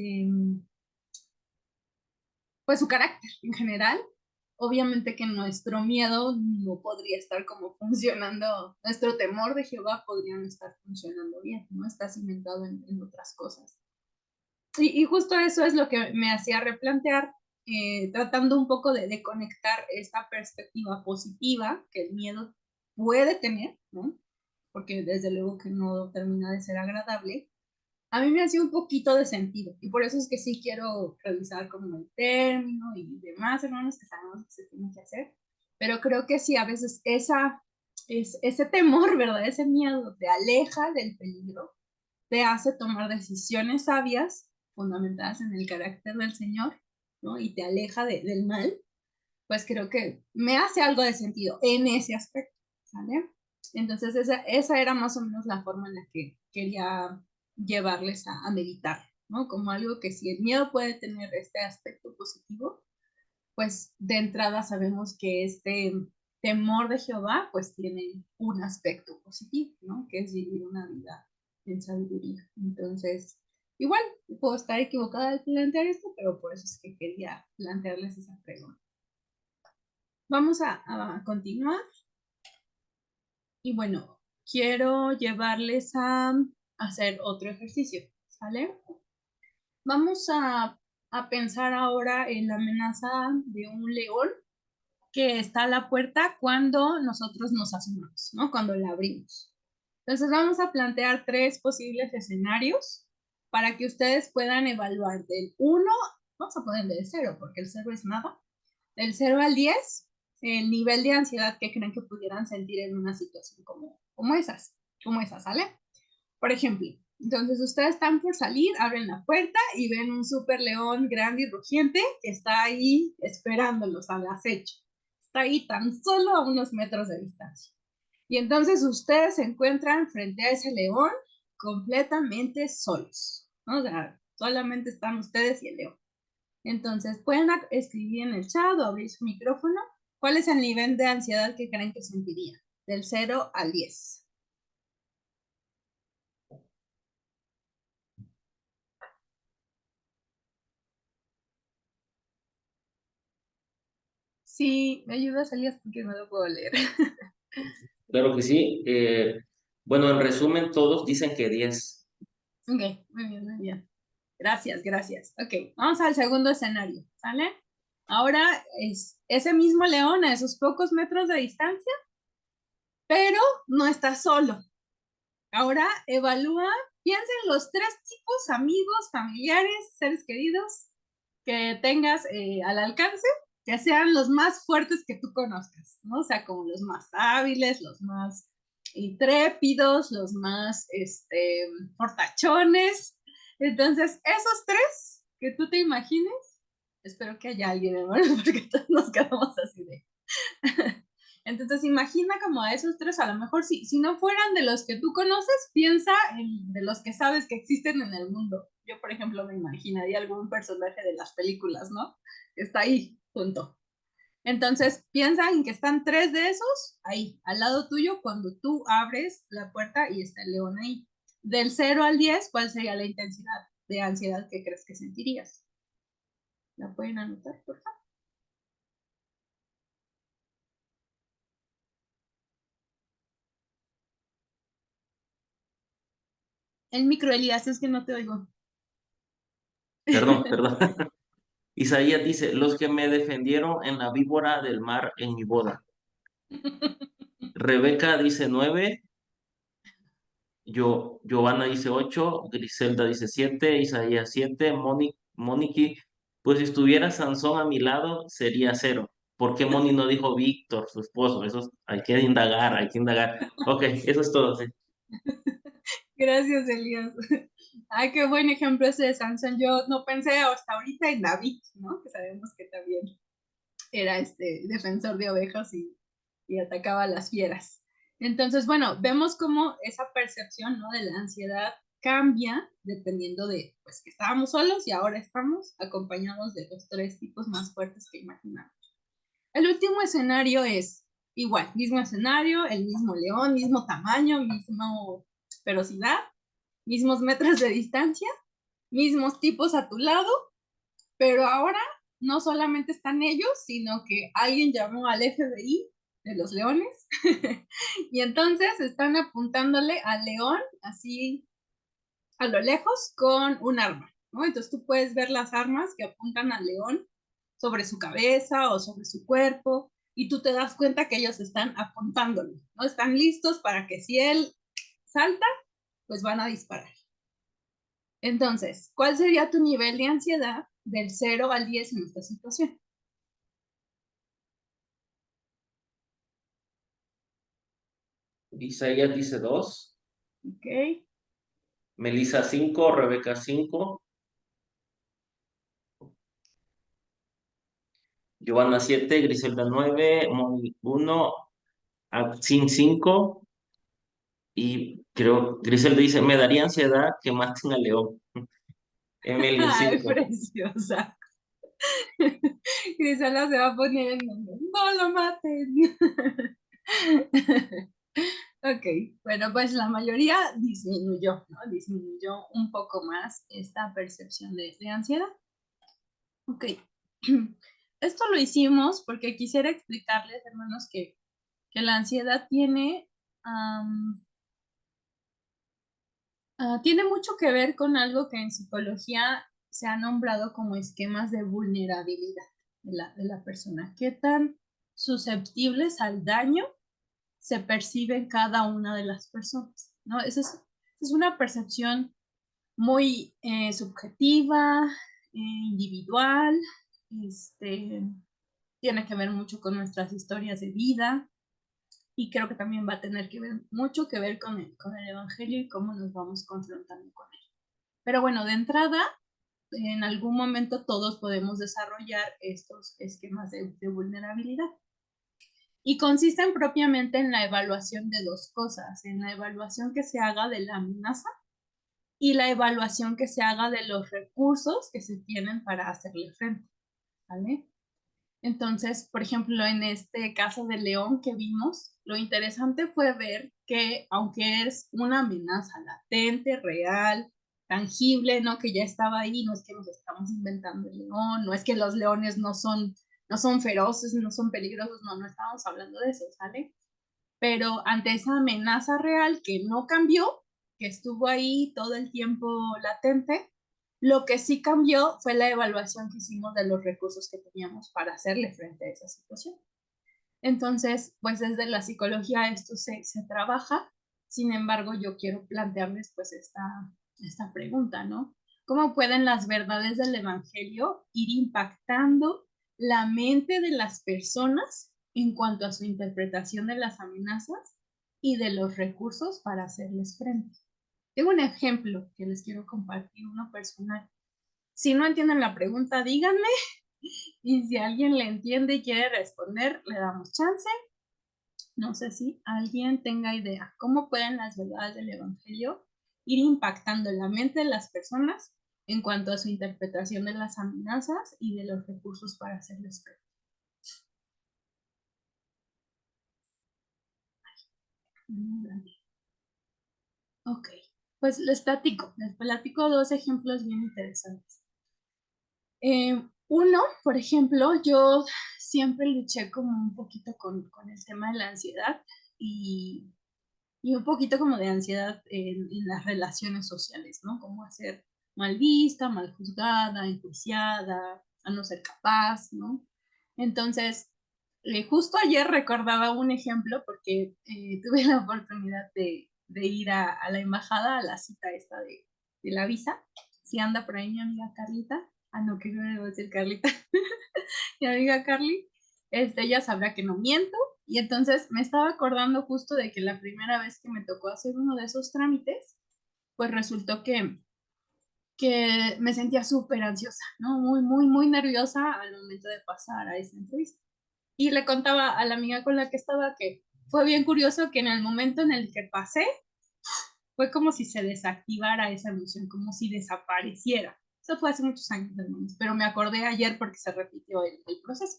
pues su carácter en general, obviamente que nuestro miedo no podría estar como funcionando, nuestro temor de Jehová podría no estar funcionando bien, ¿no? Está cimentado en otras cosas. Y justo eso es lo que me hacía replantear, tratando un poco de conectar esta perspectiva positiva que el miedo puede tener, ¿no? Porque desde luego que no termina de ser agradable, a mí me hacía un poquito de sentido y por eso es que sí quiero revisar como el término y demás, hermanos, que sabemos que se tiene que hacer, pero creo que sí, a veces ese temor, ¿verdad? Ese miedo te aleja del peligro, te hace tomar decisiones sabias, fundamentadas en el carácter del Señor, ¿no? Y te aleja del mal, pues creo que me hace algo de sentido en ese aspecto, ¿sale? Entonces esa era más o menos la forma en la que quería llevarles a meditar, ¿no? Como algo que si el miedo puede tener este aspecto positivo, pues de entrada sabemos que este temor de Jehová pues tiene un aspecto positivo, ¿no? Que es vivir una vida en sabiduría. Entonces, igual puedo estar equivocada al plantear esto, pero por eso es que quería plantearles esa pregunta. Vamos a continuar y bueno, quiero llevarles a hacer otro ejercicio, ¿sale? Vamos a pensar ahora en la amenaza de un león que está a la puerta cuando nosotros nos asomamos, ¿no? Cuando la abrimos. Entonces vamos a plantear 3 posibles escenarios para que ustedes puedan evaluar del 1, vamos a poner del 0 porque el 0 es nada, del 0 al 10, el nivel de ansiedad que creen que pudieran sentir en una situación como esa, ¿sale? Por ejemplo, Entonces ustedes están por salir, abren la puerta y ven un súper león grande y rugiente que está ahí esperándolos al acecho. Está ahí tan solo a unos metros de distancia. Y entonces ustedes se encuentran frente a ese león completamente solos, ¿no? O sea, solamente están ustedes y el león. Entonces, pueden escribir en el chat o abrir su micrófono. ¿Cuál es el nivel de ansiedad que creen que sentirían? Del 0 al 10. Sí, me ayudas, Elías, porque no lo puedo leer. Claro que sí. Bueno, en resumen, todos dicen que 10. Ok, muy bien, muy bien. Gracias, gracias. Ok, vamos al segundo escenario, ¿sale? Ahora es ese mismo león a esos pocos metros de distancia, pero no está solo. Ahora evalúa, piensa en los 3 tipos, amigos, familiares, seres queridos que tengas al alcance, que sean los más fuertes que tú conozcas, ¿no? O sea, como los más hábiles, los más intrépidos, los más fortachones. Entonces, esos 3 que tú te imagines, espero que haya alguien, hermano, porque todos nos quedamos así de... Entonces imagina como a esos 3, a lo mejor si no fueran de los que tú conoces, piensa en de los que sabes que existen en el mundo. Yo, por ejemplo, me imaginaría algún personaje de las películas, ¿no? Que está ahí, junto. Entonces piensa en que están 3 de esos ahí, al lado tuyo, cuando tú abres la puerta y está el león ahí. Del 0 al 10, ¿cuál sería la intensidad de ansiedad que crees que sentirías? ¿La pueden anotar, por favor? El micro, Elías, es que no te oigo. Perdón, perdón. Isaías dice, los que me defendieron en la víbora del mar en mi boda. Rebeca dice 9, Giovanna dice 8, Griselda dice 7, Isaías 7, Moniki, pues si estuviera Sansón a mi lado sería 0. ¿Por qué Moni no dijo Víctor, su esposo? Eso hay que indagar, hay que indagar. Ok, eso es todo, sí. Gracias, Elías. Ay, qué buen ejemplo ese de Sansón. Yo no pensé hasta ahorita en David, ¿no? Que sabemos que también era defensor de ovejas y atacaba a las fieras. Entonces, bueno, vemos cómo esa percepción, ¿no? De la ansiedad cambia dependiendo de, pues, que estábamos solos y ahora estamos acompañados de los 3 tipos más fuertes que imaginamos. El último escenario es igual, mismo escenario, el mismo león, mismo tamaño, mismo ferocidad, mismos metros de distancia, mismos tipos a tu lado, pero ahora no solamente están ellos, sino que alguien llamó al FBI de los leones y entonces están apuntándole al león así a lo lejos con un arma, ¿no? Entonces tú puedes ver las armas que apuntan al león sobre su cabeza o sobre su cuerpo y tú te das cuenta que ellos están apuntándole, ¿no? Están listos para que si él salta, pues van a disparar. Entonces, ¿cuál sería tu nivel de ansiedad del 0 al 10 en esta situación? Isaías dice 2, Ok. Melissa 5, Rebeca 5, Giovanna 7, Griselda 9, Moni 1, Sin 5 y creo, Griselda dice, me daría ansiedad que maten al león. Emily Ay, 5. preciosa. Grisela se va a poner en nombre. No lo maten. Ok, bueno, pues la mayoría disminuyó, ¿no? Disminuyó un poco más esta percepción de ansiedad. Ok, esto lo hicimos porque quisiera explicarles, hermanos, que la ansiedad tiene mucho que ver con algo que en psicología se ha nombrado como esquemas de vulnerabilidad de la persona. ¿Qué tan susceptibles al daño se perciben cada una de las personas? ¿No? Esa es una percepción muy subjetiva, individual, tiene que ver mucho con nuestras historias de vida y creo que también va a tener que ver mucho que ver con el Evangelio y cómo nos vamos confrontando con él. Pero bueno, de entrada, en algún momento todos podemos desarrollar estos esquemas de vulnerabilidad. Y consisten propiamente en la evaluación de dos cosas, en la evaluación que se haga de la amenaza y la evaluación que se haga de los recursos que se tienen para hacerle frente, ¿vale? Entonces, por ejemplo, en este caso de León que vimos, lo interesante fue ver que aunque es una amenaza latente, real, tangible, ¿no? Que ya estaba ahí, no es que nos estamos inventando el león, no es que los leones no son feroces, no son peligrosos, no estamos hablando de eso, ¿sale? Pero ante esa amenaza real que no cambió, que estuvo ahí todo el tiempo latente, lo que sí cambió fue la evaluación que hicimos de los recursos que teníamos para hacerle frente a esa situación. Entonces, pues desde la psicología esto se trabaja. Sin embargo, yo quiero plantearles pues esta pregunta, ¿no? ¿Cómo pueden las verdades del Evangelio ir impactando la mente de las personas en cuanto a su interpretación de las amenazas y de los recursos para hacerles frente? Tengo un ejemplo que les quiero compartir, uno personal. Si no entienden la pregunta, díganme, y si alguien le entiende y quiere responder, le damos chance. No sé si alguien tenga idea. ¿Cómo pueden las verdades del Evangelio ir impactando la mente de las personas en cuanto a su interpretación de las amenazas y de los recursos para hacerles frente? Ok, pues les platico dos ejemplos bien interesantes. Uno, por ejemplo, yo siempre luché como un poquito con el tema de la ansiedad y un poquito como de ansiedad en las relaciones sociales, ¿no? Como a ser mal vista, mal juzgada, enjuiciada, a no ser capaz, ¿no? Entonces, justo ayer recordaba un ejemplo porque tuve la oportunidad de ir a la embajada, a la cita esta de la visa. Si anda por ahí mi amiga Carlita. Ah, no, que no debo decir Carlita. Mi amiga Carly, ella sabrá que no miento. Y entonces me estaba acordando justo de que la primera vez que me tocó hacer uno de esos trámites, pues resultó que me sentía súper ansiosa, ¿no? Muy, muy, muy nerviosa al momento de pasar a esa entrevista. Y le contaba a la amiga con la que estaba que fue bien curioso que en el momento en el que pasé, fue como si se desactivara esa emoción, como si desapareciera. Eso fue hace muchos años, hermanos, pero me acordé ayer porque se repitió el proceso.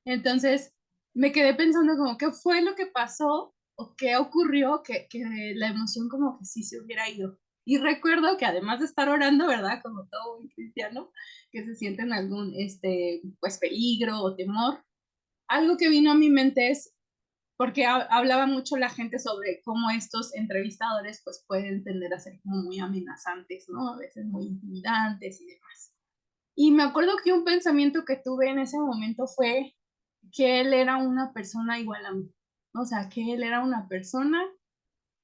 Entonces me quedé pensando como qué fue lo que pasó o qué ocurrió que la emoción como que sí se hubiera ido. Y recuerdo que además de estar orando, ¿verdad? Como todo un cristiano, que se siente en algún, pues peligro o temor, algo que vino a mi mente es, porque hablaba mucho la gente sobre cómo estos entrevistadores pues pueden tender a ser como muy amenazantes, ¿no? A veces muy intimidantes y demás. Y me acuerdo que un pensamiento que tuve en ese momento fue que él era una persona igual a mí. O sea, que él era una persona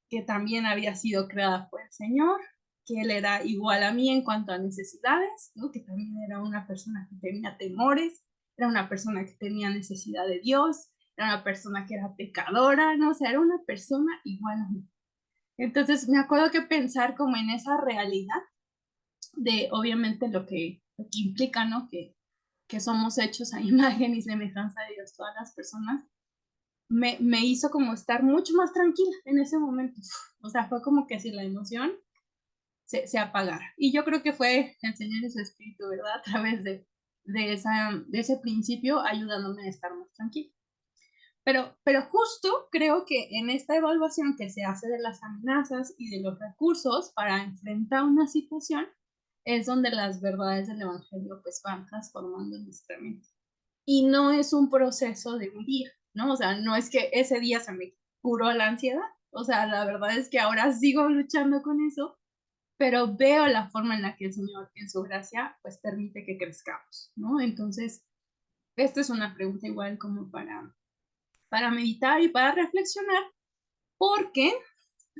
que también había sido creada por el Señor, que él era igual a mí en cuanto a necesidades, ¿no? Que también era una persona que tenía temores, era una persona que tenía necesidad de Dios, era una persona que era pecadora, ¿no? O sea, era una persona igual a mí. Entonces me acuerdo que pensar como en esa realidad de obviamente lo que implica, ¿no? Que somos hechos a imagen y semejanza de Dios, todas las personas, me hizo como estar mucho más tranquila en ese momento. O sea, fue como que si la emoción se apagara. Y yo creo que fue el Señor y su Espíritu, ¿verdad? A través de ese principio, ayudándome a estar más tranquila. Pero justo creo que en esta evaluación que se hace de las amenazas y de los recursos para enfrentar una situación, es donde las verdades del Evangelio pues van transformando nuestra mente. Y no es un proceso de un día, ¿no? O sea, no es que ese día se me curó la ansiedad. O sea, la verdad es que ahora sigo luchando con eso, pero veo la forma en la que el Señor, en su gracia, pues permite que crezcamos, ¿no? Entonces, esta es una pregunta igual como para meditar y para reflexionar, porque,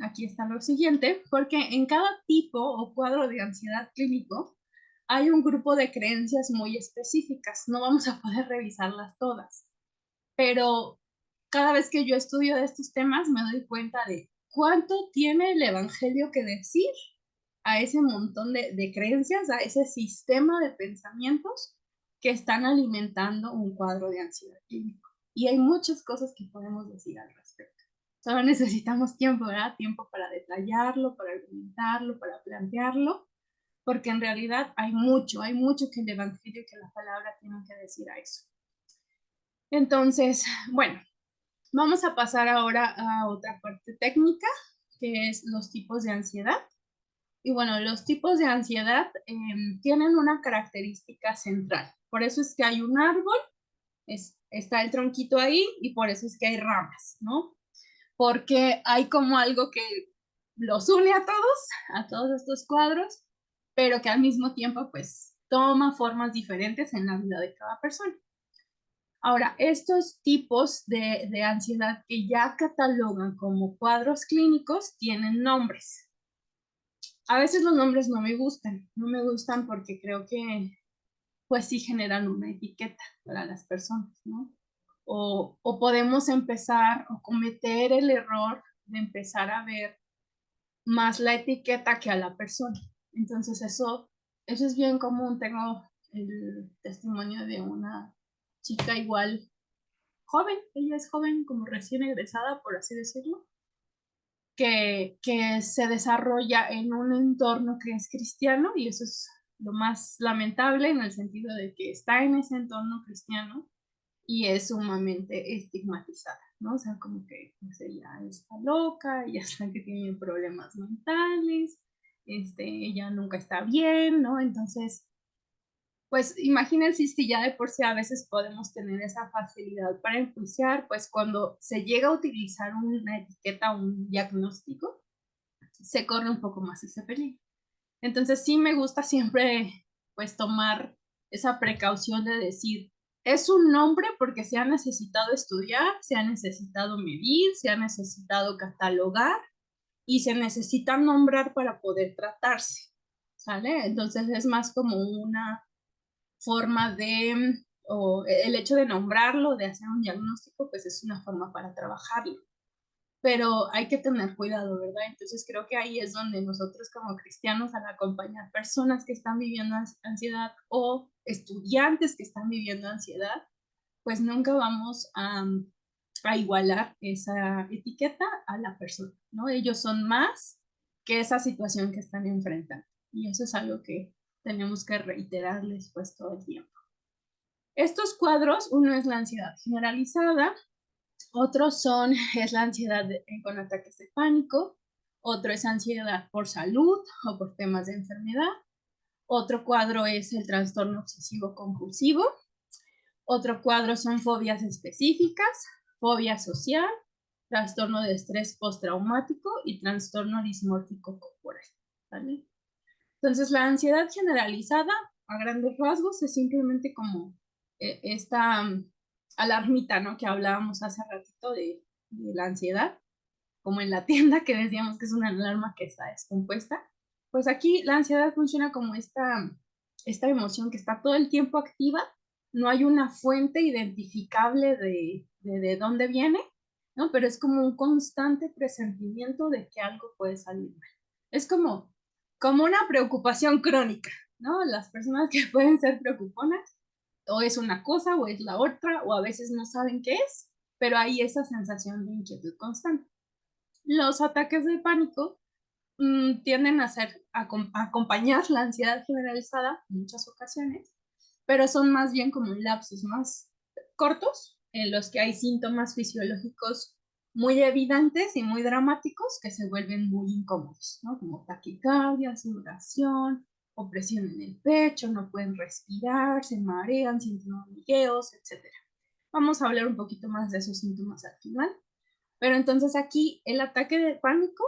aquí está lo siguiente, porque en cada tipo o cuadro de ansiedad clínico hay un grupo de creencias muy específicas, no vamos a poder revisarlas todas, pero cada vez que yo estudio de estos temas me doy cuenta de cuánto tiene el evangelio que decir a ese montón de creencias, a ese sistema de pensamientos que están alimentando un cuadro de ansiedad clínico. Y hay muchas cosas que podemos decir al respecto. Solo necesitamos tiempo, ¿verdad? Tiempo para detallarlo, para argumentarlo, para plantearlo, porque en realidad hay mucho que el evangelio y que la palabra tienen que decir a eso. Entonces, bueno, vamos a pasar ahora a otra parte técnica, que es los tipos de ansiedad. Y bueno, los tipos de ansiedad tienen una característica central. Por eso es que hay un árbol, está el tronquito ahí, y por eso es que hay ramas, ¿no? Porque hay como algo que los une a todos estos cuadros, pero que al mismo tiempo pues toma formas diferentes en la vida de cada persona. Ahora, estos tipos de ansiedad que ya catalogan como cuadros clínicos tienen nombres. A veces los nombres no me gustan porque creo que pues sí generan una etiqueta para las personas, ¿no? O podemos empezar o cometer el error de empezar a ver más la etiqueta que a la persona. Entonces eso es bien común. Tengo el testimonio de una chica igual joven, ella es joven como recién egresada, por así decirlo, que se desarrolla en un entorno que es cristiano, y eso es lo más lamentable en el sentido de que está en ese entorno cristiano y es sumamente estigmatizada, ¿no? O sea, como que pues, ella está loca, ella está que tiene problemas mentales, ella nunca está bien, ¿no? Entonces, pues imagínense si ya de por sí a veces podemos tener esa facilidad para enjuiciar, pues cuando se llega a utilizar una etiqueta, un diagnóstico, se corre un poco más ese peligro. Entonces sí me gusta siempre pues tomar esa precaución de decir, es un nombre porque se ha necesitado estudiar, se ha necesitado medir, se ha necesitado catalogar y se necesita nombrar para poder tratarse, ¿sale? Entonces es más como una forma de, o el hecho de nombrarlo, de hacer un diagnóstico, pues es una forma para trabajarlo. Pero hay que tener cuidado, ¿verdad? Entonces creo que ahí es donde nosotros como cristianos, al acompañar personas que están viviendo ansiedad o estudiantes que están viviendo ansiedad, pues nunca vamos a igualar esa etiqueta a la persona, ¿no? Ellos son más que esa situación que están enfrentando. Y eso es algo que tenemos que reiterarles pues todo el tiempo. Estos cuadros, uno es la ansiedad generalizada, otros es la ansiedad con ataques de pánico, otro es ansiedad por salud o por temas de enfermedad, otro cuadro es el trastorno obsesivo compulsivo, otro cuadro son fobias específicas, fobia social, trastorno de estrés postraumático y trastorno dismórfico corporal, ¿vale? Entonces la ansiedad generalizada a grandes rasgos es simplemente como esta alarmita, ¿no? Que hablábamos hace ratito de la ansiedad, como en la tienda que decíamos que es una alarma que está descompuesta. Pues aquí la ansiedad funciona como esta emoción que está todo el tiempo activa, no hay una fuente identificable de dónde viene, ¿no? Pero es como un constante presentimiento de que algo puede salir mal. Es como una preocupación crónica, ¿no? Las personas que pueden ser preocuponas, o es una cosa o es la otra, o a veces no saben qué es, pero hay esa sensación de inquietud constante. Los ataques de pánico tienden a acompañar la ansiedad generalizada en muchas ocasiones, pero son más bien como lapsos más cortos en los que hay síntomas fisiológicos muy evidentes y muy dramáticos que se vuelven muy incómodos, ¿no? Como taquicardia, sudoración, opresión en el pecho, no pueden respirar, se marean, sienten hormigueos, etc. Vamos a hablar un poquito más de esos síntomas al final. Pero entonces aquí el ataque de pánico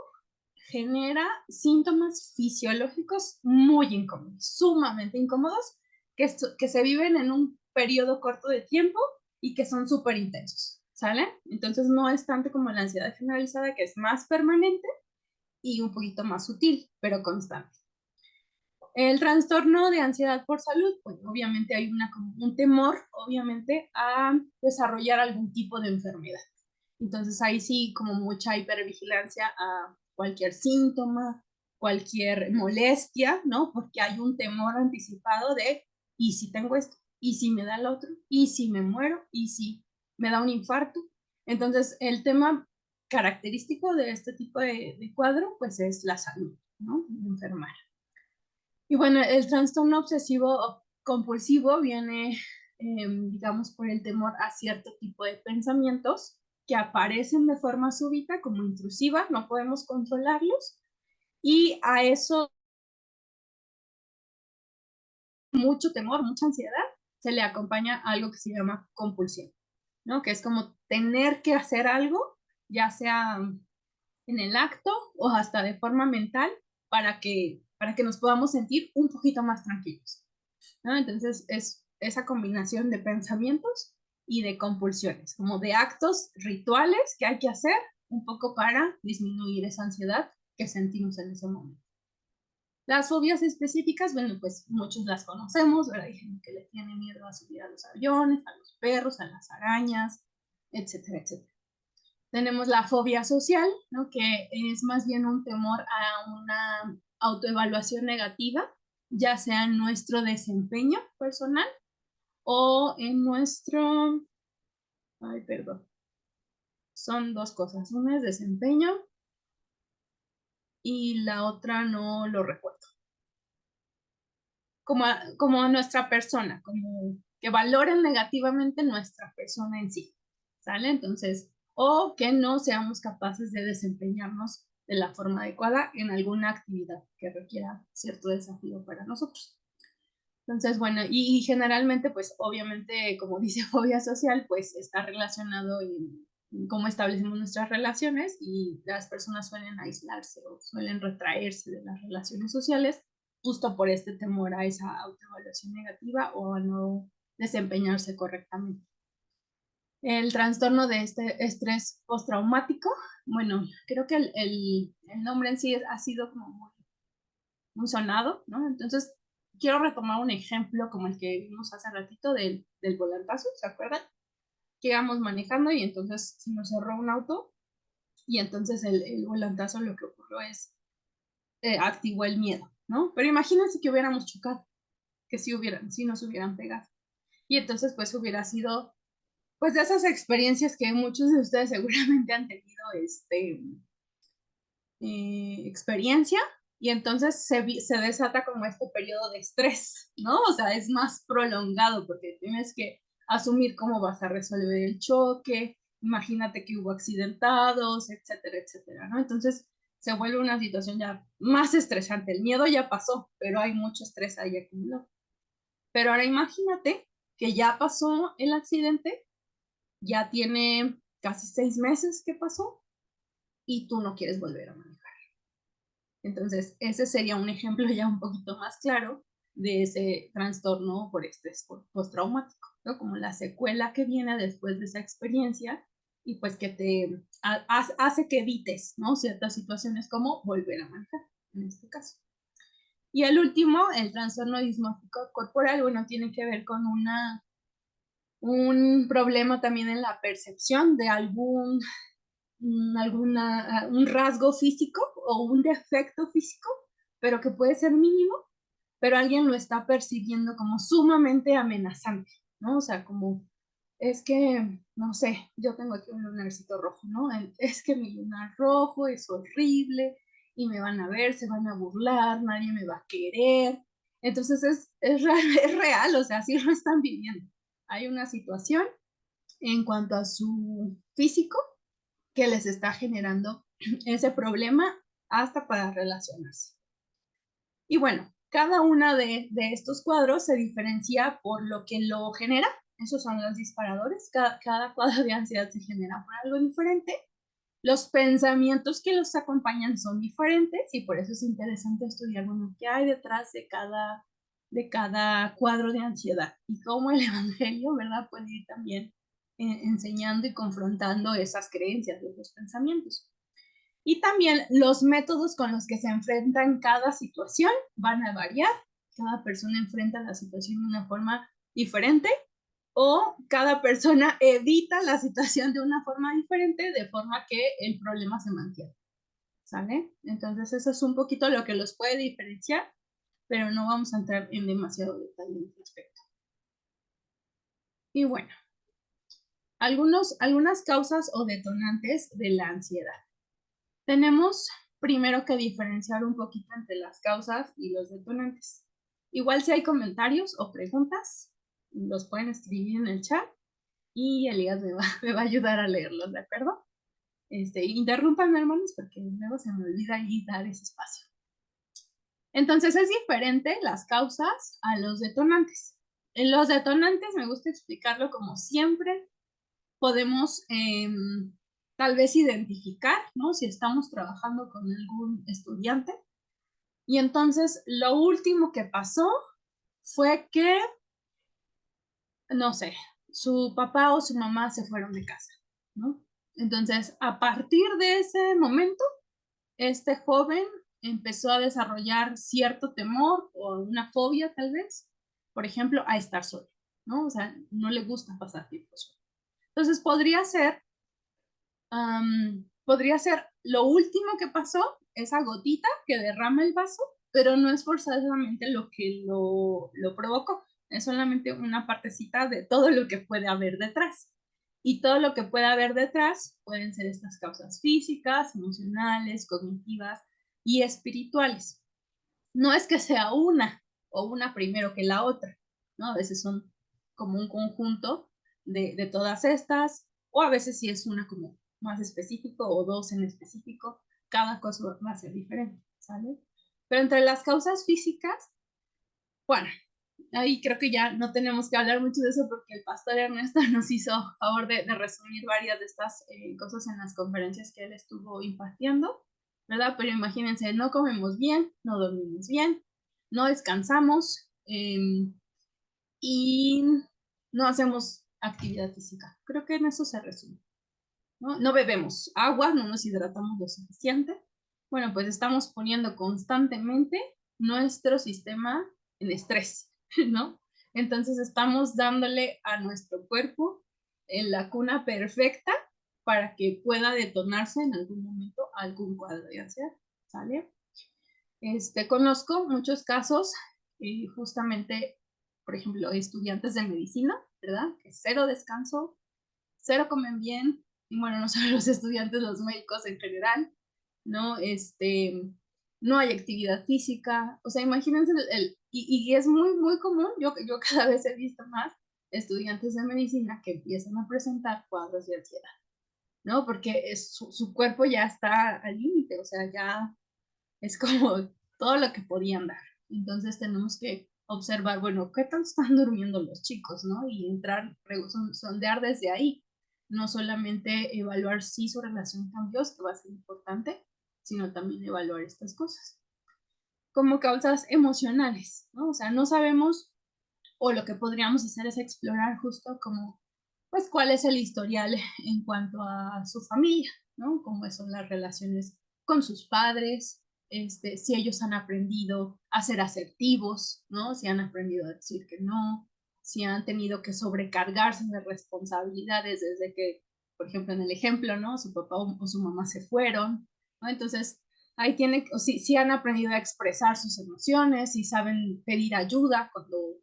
genera síntomas fisiológicos muy incómodos, sumamente incómodos, que se viven en un periodo corto de tiempo y que son súper intensos, ¿sale? Entonces no es tanto como la ansiedad generalizada, que es más permanente y un poquito más sutil, pero constante. El trastorno de ansiedad por salud, pues obviamente hay un temor, obviamente, a desarrollar algún tipo de enfermedad. Entonces ahí sí como mucha hipervigilancia a cualquier síntoma, cualquier molestia, ¿no? Porque hay un temor anticipado de, ¿y si tengo esto? ¿Y si me da el otro? ¿Y si me muero? ¿Y si me da un infarto? Entonces el tema característico de este tipo de cuadro, pues es la salud, ¿no? Enfermar. Y bueno, el trastorno obsesivo compulsivo viene, digamos, por el temor a cierto tipo de pensamientos que aparecen de forma súbita, como intrusiva, no podemos controlarlos, y a eso mucho temor, mucha ansiedad, se le acompaña algo que se llama compulsión, ¿no? Que es como tener que hacer algo, ya sea en el acto o hasta de forma mental, para que nos podamos sentir un poquito más tranquilos, ¿no? Entonces es esa combinación de pensamientos y de compulsiones, como de actos rituales que hay que hacer un poco para disminuir esa ansiedad que sentimos en ese momento. Las fobias específicas, bueno, pues muchos las conocemos, ¿verdad? Hay gente que le tiene miedo a subir a los aviones, a los perros, a las arañas, etcétera, etcétera. Tenemos la fobia social, ¿no? Que es más bien un temor a una autoevaluación negativa, ya sea en nuestro desempeño personal o en nuestro... Ay, perdón. Son dos cosas. Una es desempeño y la otra no lo recuerdo. Como a nuestra persona, como que valoren negativamente nuestra persona en sí, ¿sale? Entonces, o que no seamos capaces de desempeñarnos de la forma adecuada en alguna actividad que requiera cierto desafío para nosotros. Entonces, bueno, y generalmente, pues obviamente, como dice fobia social, pues está relacionado en cómo establecemos nuestras relaciones y las personas suelen aislarse o suelen retraerse de las relaciones sociales justo por este temor a esa autoevaluación negativa o a no desempeñarse correctamente. El trastorno de este estrés postraumático, bueno, creo que el nombre en sí ha sido como muy sonado, ¿no? Entonces, quiero retomar un ejemplo como el que vimos hace ratito del volantazo, ¿se acuerdan? Que íbamos manejando y entonces se nos cerró un auto y entonces el volantazo lo que ocurrió es, activó el miedo, ¿no? Pero imagínense que hubiéramos chocado, que si nos hubieran pegado. Y entonces pues hubiera sido, pues de esas experiencias que muchos de ustedes seguramente han tenido, experiencia, y entonces se desata como este periodo de estrés, ¿no? O sea, es más prolongado porque tienes que asumir cómo vas a resolver el choque, imagínate que hubo accidentados, etcétera, etcétera, ¿no? Entonces se vuelve una situación ya más estresante. El miedo ya pasó, pero hay mucho estrés ahí acumulado. Pero ahora imagínate que ya pasó el accidente, ya tiene casi 6 meses que pasó y tú no quieres volver a manejar. Entonces, ese sería un ejemplo ya un poquito más claro de ese trastorno por estrés postraumático, ¿no? Como la secuela que viene después de esa experiencia y pues que te hace que evites, ¿no? Ciertas situaciones como volver a manejar, en este caso. Y el último, el trastorno dismórfico corporal, bueno, tiene que ver con un problema también en la percepción de un rasgo físico o un defecto físico, pero que puede ser mínimo, pero alguien lo está percibiendo como sumamente amenazante, ¿no? O sea, como, es que, no sé, yo tengo aquí un lunarcito rojo, ¿no? Es que mi lunar rojo es horrible y me van a ver, se van a burlar, nadie me va a querer. Entonces es real, o sea, así lo están viviendo. Hay una situación en cuanto a su físico que les está generando ese problema hasta para relacionarse. Y bueno, cada uno de estos cuadros se diferencia por lo que lo genera. Esos son los disparadores. Cada cuadro de ansiedad se genera por algo diferente. Los pensamientos que los acompañan son diferentes y por eso es interesante estudiar, bueno, qué hay detrás de cada cuadro de ansiedad y cómo el evangelio, ¿verdad?, puede ir también enseñando y confrontando esas creencias, esos pensamientos. Y también los métodos con los que se enfrentan cada situación van a variar. Cada persona enfrenta la situación de una forma diferente o cada persona evita la situación de una forma diferente, de forma que el problema se mantiene, ¿sale? Entonces eso es un poquito lo que los puede diferenciar, pero no vamos a entrar en demasiado detalle en este aspecto. Y bueno, algunas causas o detonantes de la ansiedad. Tenemos primero que diferenciar un poquito entre las causas y los detonantes. Igual si hay comentarios o preguntas, los pueden escribir en el chat y Elías me va a ayudar a leerlos, ¿de acuerdo? Interrúmpanme, hermanos, porque luego se me olvida ahí dar ese espacio. Entonces es diferente las causas a los detonantes. En los detonantes me gusta explicarlo como siempre podemos tal vez identificar, ¿no? Si estamos trabajando con algún estudiante. Y entonces lo último que pasó fue que, no sé, su papá o su mamá se fueron de casa, ¿no? Entonces, a partir de ese momento, este joven empezó a desarrollar cierto temor o una fobia tal vez, por ejemplo, a estar solo, ¿no? O sea, no le gusta pasar tiempo solo. Entonces, podría ser lo último que pasó, esa gotita que derrama el vaso, pero no es forzosamente lo que lo provocó, es solamente una partecita de todo lo que puede haber detrás. Y todo lo que puede haber detrás pueden ser estas causas físicas, emocionales, cognitivas y espirituales. No es que sea una o una primero que la otra, ¿no? A veces son como un conjunto de todas estas, o a veces sí es una como más específico o dos en específico, cada cosa va a ser diferente, ¿sale? Pero entre las causas físicas, bueno, ahí creo que ya no tenemos que hablar mucho de eso porque el pastor Ernesto nos hizo favor de resumir varias de estas cosas en las conferencias que él estuvo impartiendo, ¿verdad? Pero imagínense, no comemos bien, no dormimos bien, no descansamos y no hacemos actividad física. Creo que en eso se resume, ¿no? No bebemos agua, no nos hidratamos lo suficiente. Bueno, pues estamos poniendo constantemente nuestro sistema en estrés, ¿no? Entonces estamos dándole a nuestro cuerpo la cuna perfecta para que pueda detonarse en algún momento algún cuadro de ansiedad, ¿sale? Conozco muchos casos, justamente, por ejemplo, estudiantes de medicina, ¿verdad? Que cero descanso, cero comen bien, y bueno, no solo los estudiantes, los médicos en general, ¿no? No hay actividad física, o sea, imagínense, y es muy, muy común, yo cada vez he visto más estudiantes de medicina que empiezan a presentar cuadros de ansiedad, ¿no? Porque su cuerpo ya está al límite, o sea, ya es como todo lo que podían dar. Entonces tenemos que observar, bueno, ¿qué tal están durmiendo los chicos, no? Y entrar, sondear desde ahí. No solamente evaluar si su relación cambió, que va a ser importante, sino también evaluar estas cosas. Como causas emocionales, ¿no? O sea, no sabemos, o lo que podríamos hacer es explorar justo como, pues, cuál es el historial en cuanto a su familia, ¿no? Cómo son las relaciones con sus padres, si ellos han aprendido a ser asertivos, ¿no? Si han aprendido a decir que no, si han tenido que sobrecargarse de responsabilidades desde que, por ejemplo, en el ejemplo, ¿no? Su papá o su mamá se fueron, ¿no? Entonces, ahí si han aprendido a expresar sus emociones, si saben pedir ayuda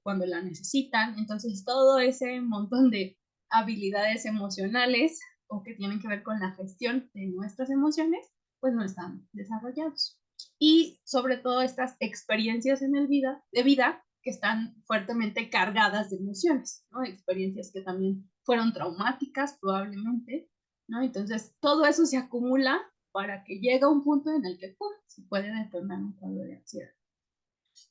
cuando la necesitan. Entonces, todo ese montón de habilidades emocionales o que tienen que ver con la gestión de nuestras emociones, pues no están desarrollados. Y sobre todo estas experiencias de vida que están fuertemente cargadas de emociones, ¿no? Experiencias que también fueron traumáticas probablemente, ¿no? Entonces, todo eso se acumula para que llegue un punto en el que se puede detonar un cuadro de ansiedad.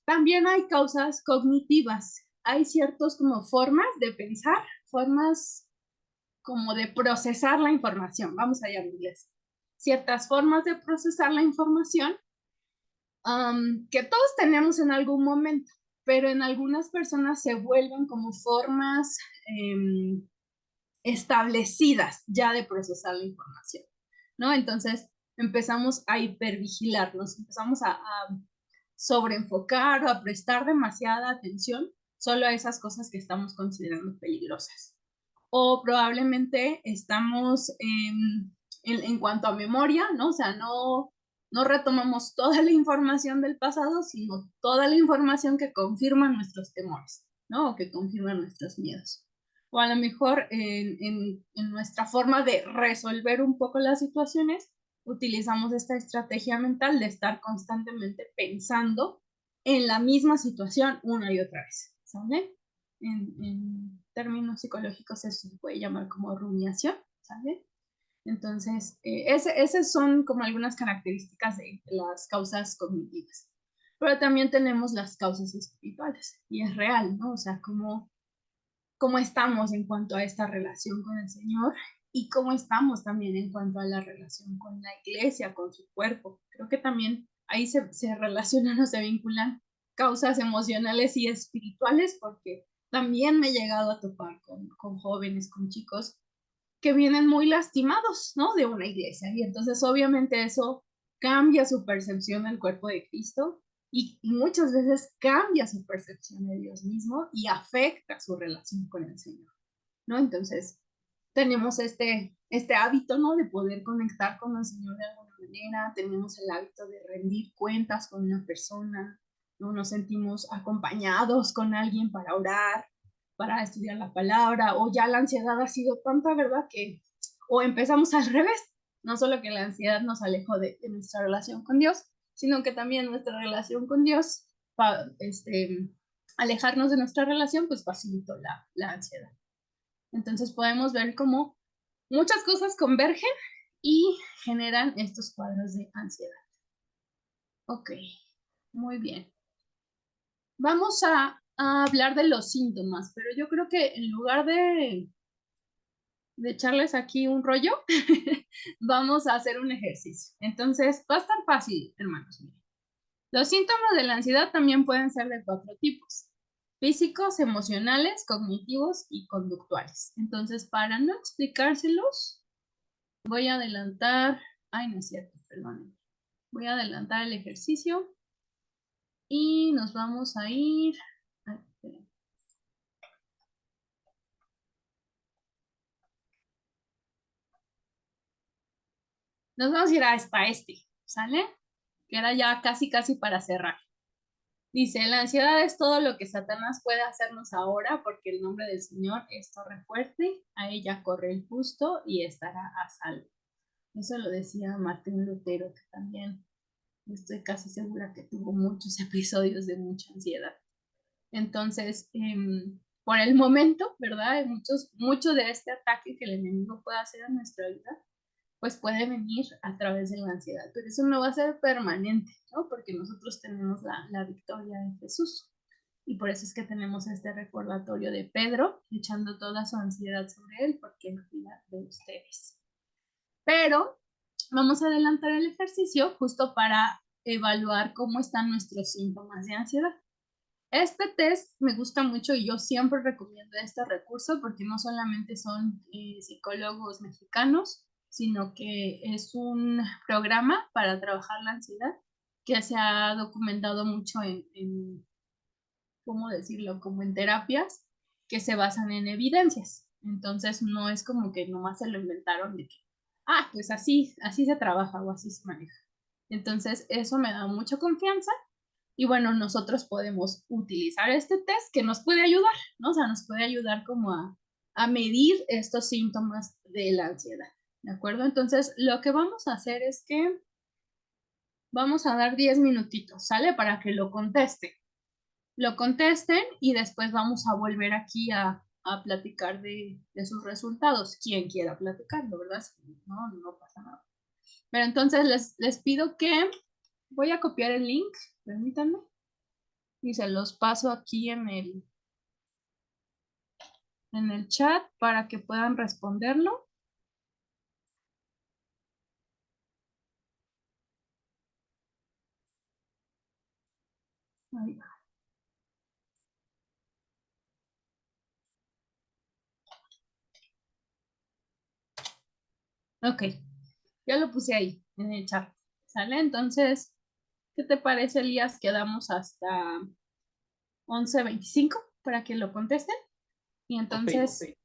También hay causas cognitivas. Hay ciertas como formas de pensar, formas como de procesar la información, vamos a llamarles. Ciertas formas de procesar la información que todos tenemos en algún momento, pero en algunas personas se vuelven como formas establecidas ya de procesar la información, ¿no? Entonces empezamos a hipervigilarnos, empezamos a sobreenfocar o a prestar demasiada atención solo a esas cosas que estamos considerando peligrosas. O probablemente estamos en cuanto a memoria, ¿no? O sea, no retomamos toda la información del pasado, sino toda la información que confirma nuestros temores, ¿no? O que confirma nuestros miedos. O a lo mejor en nuestra forma de resolver un poco las situaciones, utilizamos esta estrategia mental de estar constantemente pensando en la misma situación una y otra vez, ¿sale? En términos psicológicos eso se puede llamar como rumiación, ¿sale? Entonces, esas son como algunas características de las causas cognitivas. Pero también tenemos las causas espirituales, y es real, ¿no? O sea, cómo estamos en cuanto a esta relación con el Señor y cómo estamos también en cuanto a la relación con la iglesia, con su cuerpo. Creo que también ahí se relacionan o se vinculan causas emocionales y espirituales, porque también me he llegado a topar con jóvenes, con chicos que vienen muy lastimados, ¿no? De una iglesia. Y entonces obviamente eso cambia su percepción del cuerpo de Cristo y muchas veces cambia su percepción de Dios mismo y afecta su relación con el Señor, ¿no? Entonces tenemos este hábito, ¿no? De poder conectar con el Señor de alguna manera, tenemos el hábito de rendir cuentas con una persona, ¿no? Nos sentimos acompañados con alguien para orar, para estudiar la palabra, o ya la ansiedad ha sido tanta, ¿verdad? Que o empezamos al revés, no solo que la ansiedad nos alejó de nuestra relación con Dios, sino que también nuestra relación con Dios, alejarnos de nuestra relación, pues facilitó la ansiedad. Entonces podemos ver cómo muchas cosas convergen y generan estos cuadros de ansiedad. Ok, muy bien. Vamos a hablar de los síntomas, pero yo creo que en lugar de echarles aquí un rollo, vamos a hacer un ejercicio. Entonces, va a estar fácil, hermanos. Miren. Los síntomas de la ansiedad también pueden ser de 4 tipos: físicos, emocionales, cognitivos y conductuales. Entonces, para no explicárselos, voy a adelantar, ay, no es cierto, perdón. Voy a adelantar el ejercicio y nos vamos a ir, ay, nos vamos a ir hasta ¿sale? Que era ya casi para cerrar. Dice, la ansiedad es todo lo que Satanás puede hacernos ahora, porque el nombre del Señor es torre fuerte, a ella corre el justo y estará a salvo. Eso lo decía Martín Lutero, que también estoy casi segura que tuvo muchos episodios de mucha ansiedad. Entonces, por el momento, ¿verdad? Mucho de este ataque que el enemigo puede hacer a nuestra vida, pues puede venir a través de la ansiedad, pero eso no va a ser permanente, ¿no? Porque nosotros tenemos la victoria en Jesús. Y por eso es que tenemos este recordatorio de Pedro, echando toda su ansiedad sobre él, porque él cuida de ustedes. Pero vamos a adelantar el ejercicio justo para evaluar cómo están nuestros síntomas de ansiedad. Este test me gusta mucho y yo siempre recomiendo este recurso porque no solamente son psicólogos mexicanos, sino que es un programa para trabajar la ansiedad que se ha documentado mucho en ¿cómo decirlo? Como en terapias que se basan en evidencias. Entonces no es como que nomás se lo inventaron de que, pues así se trabaja o así se maneja. Entonces eso me da mucha confianza. Y bueno, nosotros podemos utilizar este test que nos puede ayudar, ¿no? O sea, nos puede ayudar como a medir estos síntomas de la ansiedad, ¿de acuerdo? Entonces, lo que vamos a hacer es que vamos a dar 10 minutitos, ¿sale? Para que lo contesten. Lo contesten y después vamos a volver aquí a platicar de sus resultados. Quien quiera platicarlo, ¿verdad? No pasa nada. Pero entonces les pido que voy a copiar el link, permítanme. Y se los paso aquí en el chat para que puedan responderlo. Ahí va. Ok, ya lo puse ahí en el chat. ¿Sale? Entonces, ¿qué te parece, Elías? Quedamos hasta 11:25. para que lo contesten y Ok, entonces ok.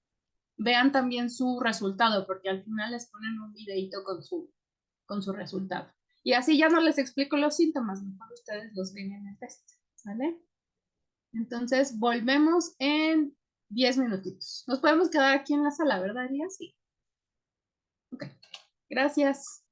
vean también su resultado, porque al final les ponen un videito con su resultado. Y así ya no les explico los síntomas, mejor ustedes los ven en el test, ¿sale? Entonces, volvemos en 10 minutitos. Nos podemos quedar aquí en la sala, ¿verdad, Elías? Sí. Ok. Gracias.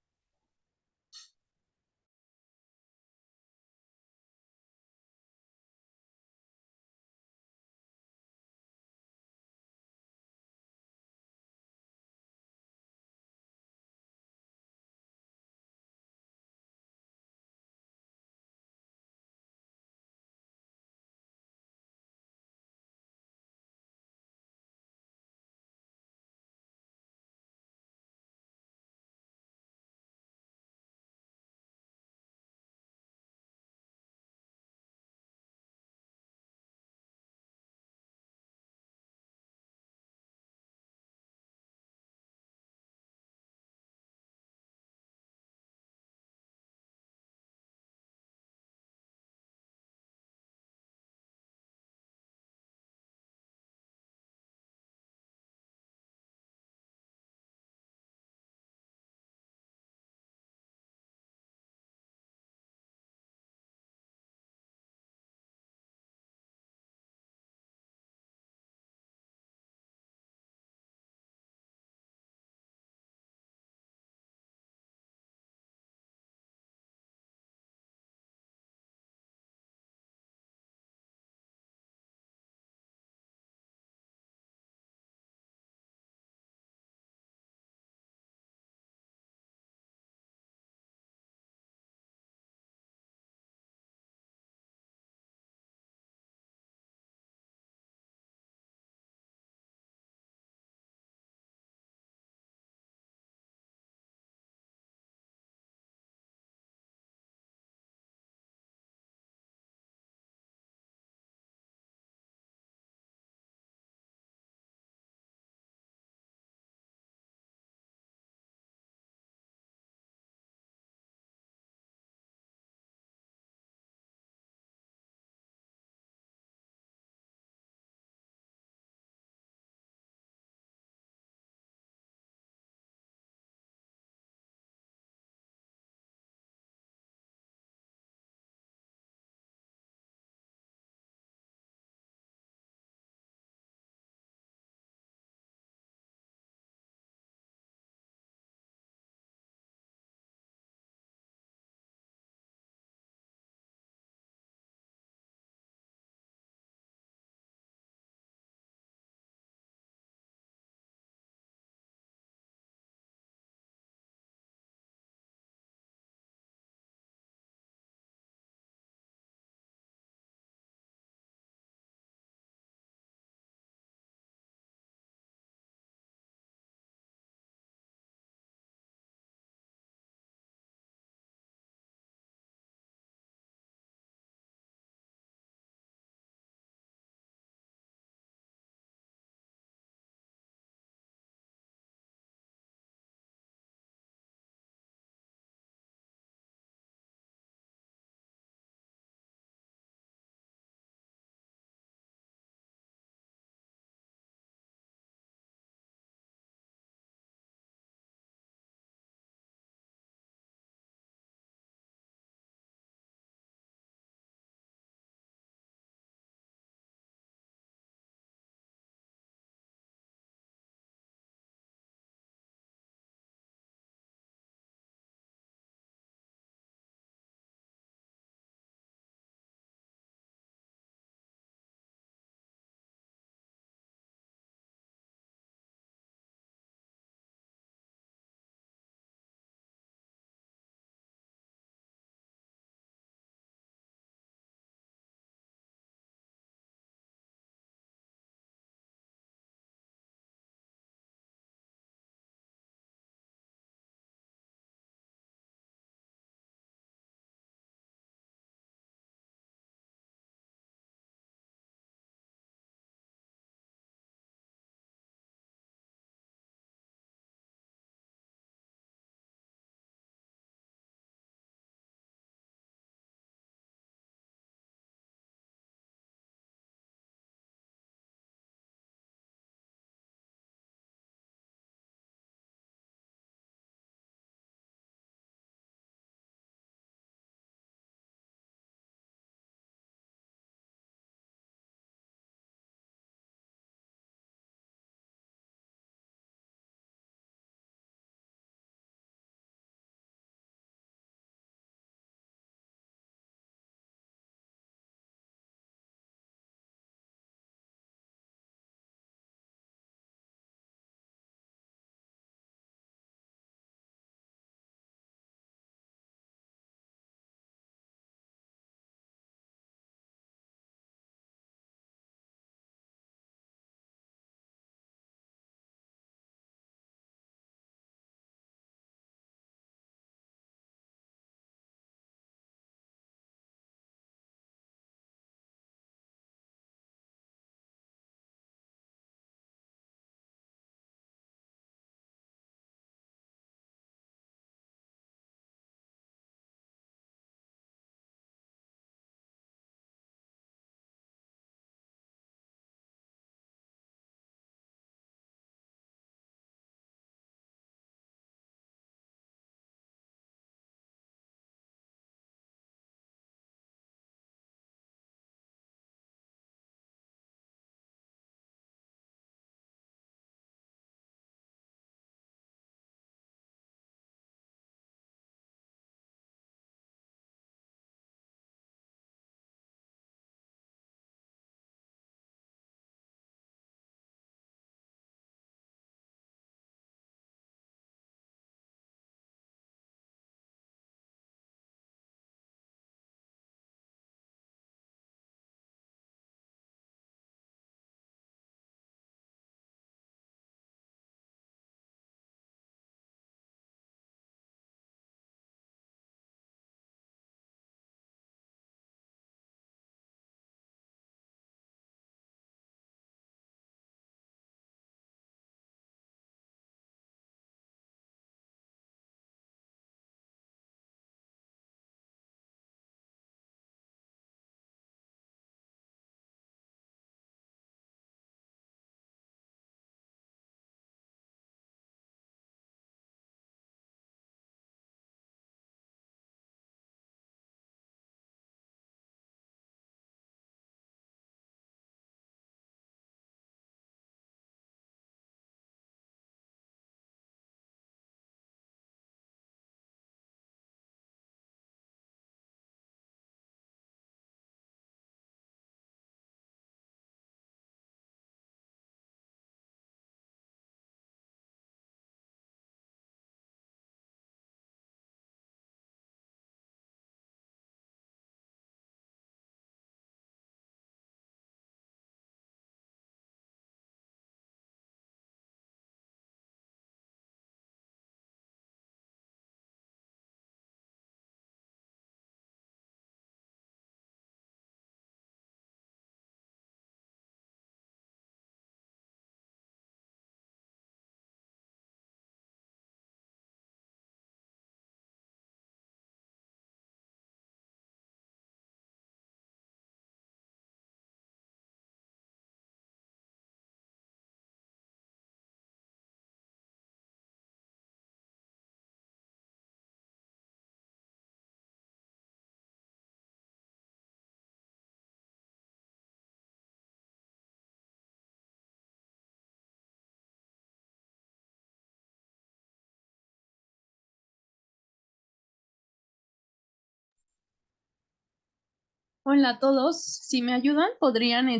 Hola a todos, si me ayudan, podrían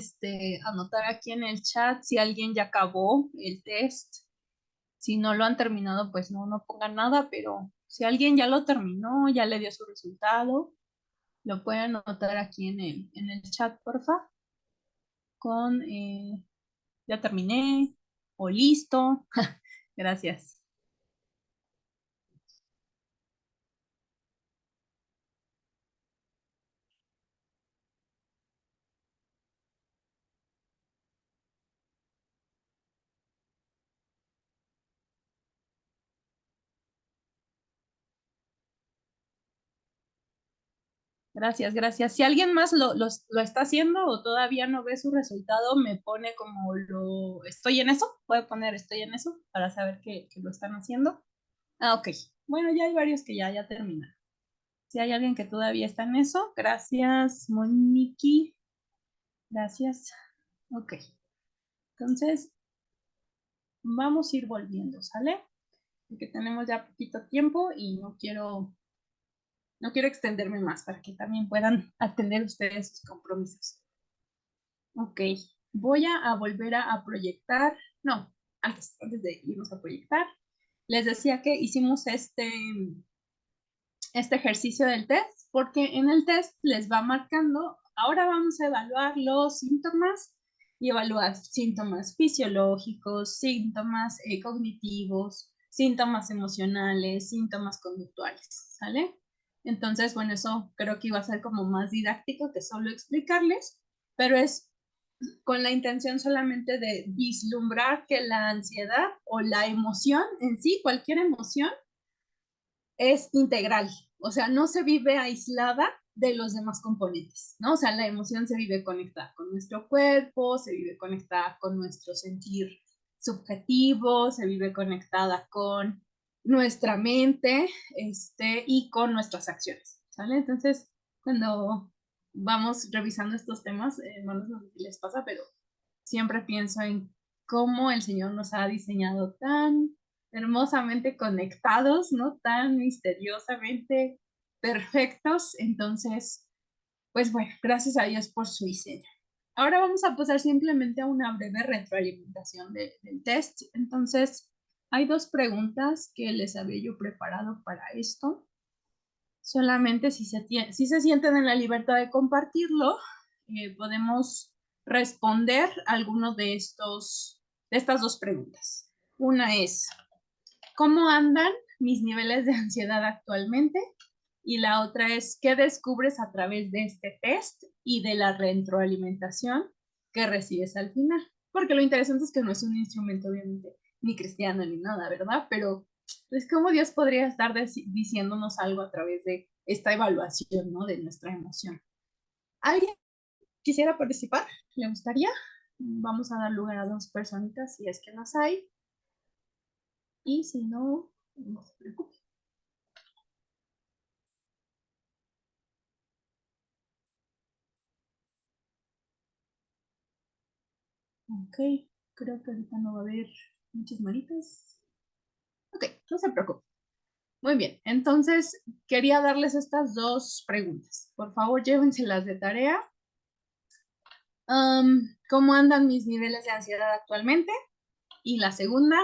anotar aquí en el chat si alguien ya acabó el test. Si no lo han terminado, pues no pongan nada, pero si alguien ya lo terminó, ya le dio su resultado, lo pueden anotar aquí en el chat, porfa, con ya terminé o listo. Gracias. Gracias, gracias. Si alguien más lo está haciendo o todavía no ve su resultado, me pone como estoy en eso. Puede poner estoy en eso para saber que lo están haciendo. Ah, ok. Bueno, ya hay varios que ya terminaron. Si hay alguien que todavía está en eso, gracias, Moniki. Gracias. Ok. Entonces, vamos a ir volviendo, ¿sale? Porque tenemos ya poquito tiempo y no quiero extenderme más para que también puedan atender ustedes sus compromisos. Ok, voy a volver a proyectar. No, antes de irnos a proyectar, les decía que hicimos este ejercicio del test, porque en el test les va marcando, ahora vamos a evaluar los síntomas y evaluar síntomas fisiológicos, síntomas cognitivos, síntomas emocionales, síntomas conductuales, ¿sale? Entonces, bueno, eso creo que iba a ser como más didáctico que solo explicarles, pero es con la intención solamente de vislumbrar que la ansiedad o la emoción en sí, cualquier emoción, es integral, o sea, no se vive aislada de los demás componentes, ¿no? O sea, la emoción se vive conectada con nuestro cuerpo, se vive conectada con nuestro sentir subjetivo, se vive conectada con nuestra mente, y con nuestras acciones, ¿sale? Entonces, cuando vamos revisando estos temas, hermanos, no sé si les pasa, pero siempre pienso en cómo el Señor nos ha diseñado tan hermosamente conectados, ¿no? Tan misteriosamente perfectos. Entonces, pues bueno, gracias a Dios por su diseño. Ahora vamos a pasar simplemente a una breve retroalimentación del test. Entonces, hay dos preguntas que les había yo preparado para esto. Solamente si se sienten en la libertad de compartirlo, podemos responder alguno de estas dos preguntas. Una es, ¿cómo andan mis niveles de ansiedad actualmente? Y la otra es, ¿qué descubres a través de este test y de la retroalimentación que recibes al final? Porque lo interesante es que no es un instrumento, obviamente, ni cristiano ni nada, ¿verdad? Pero pues cómo Dios podría estar diciéndonos algo a través de esta evaluación, ¿no? De nuestra emoción. ¿Alguien quisiera participar? ¿Le gustaría? Vamos a dar lugar a dos personitas si es que las hay. Y si no, no se preocupe. Ok, creo que ahorita no va a haber muchas manitas. Ok, no se preocupe. Muy bien, entonces quería darles estas dos preguntas. Por favor, llévenselas de tarea. ¿Cómo andan mis niveles de ansiedad actualmente? Y la segunda,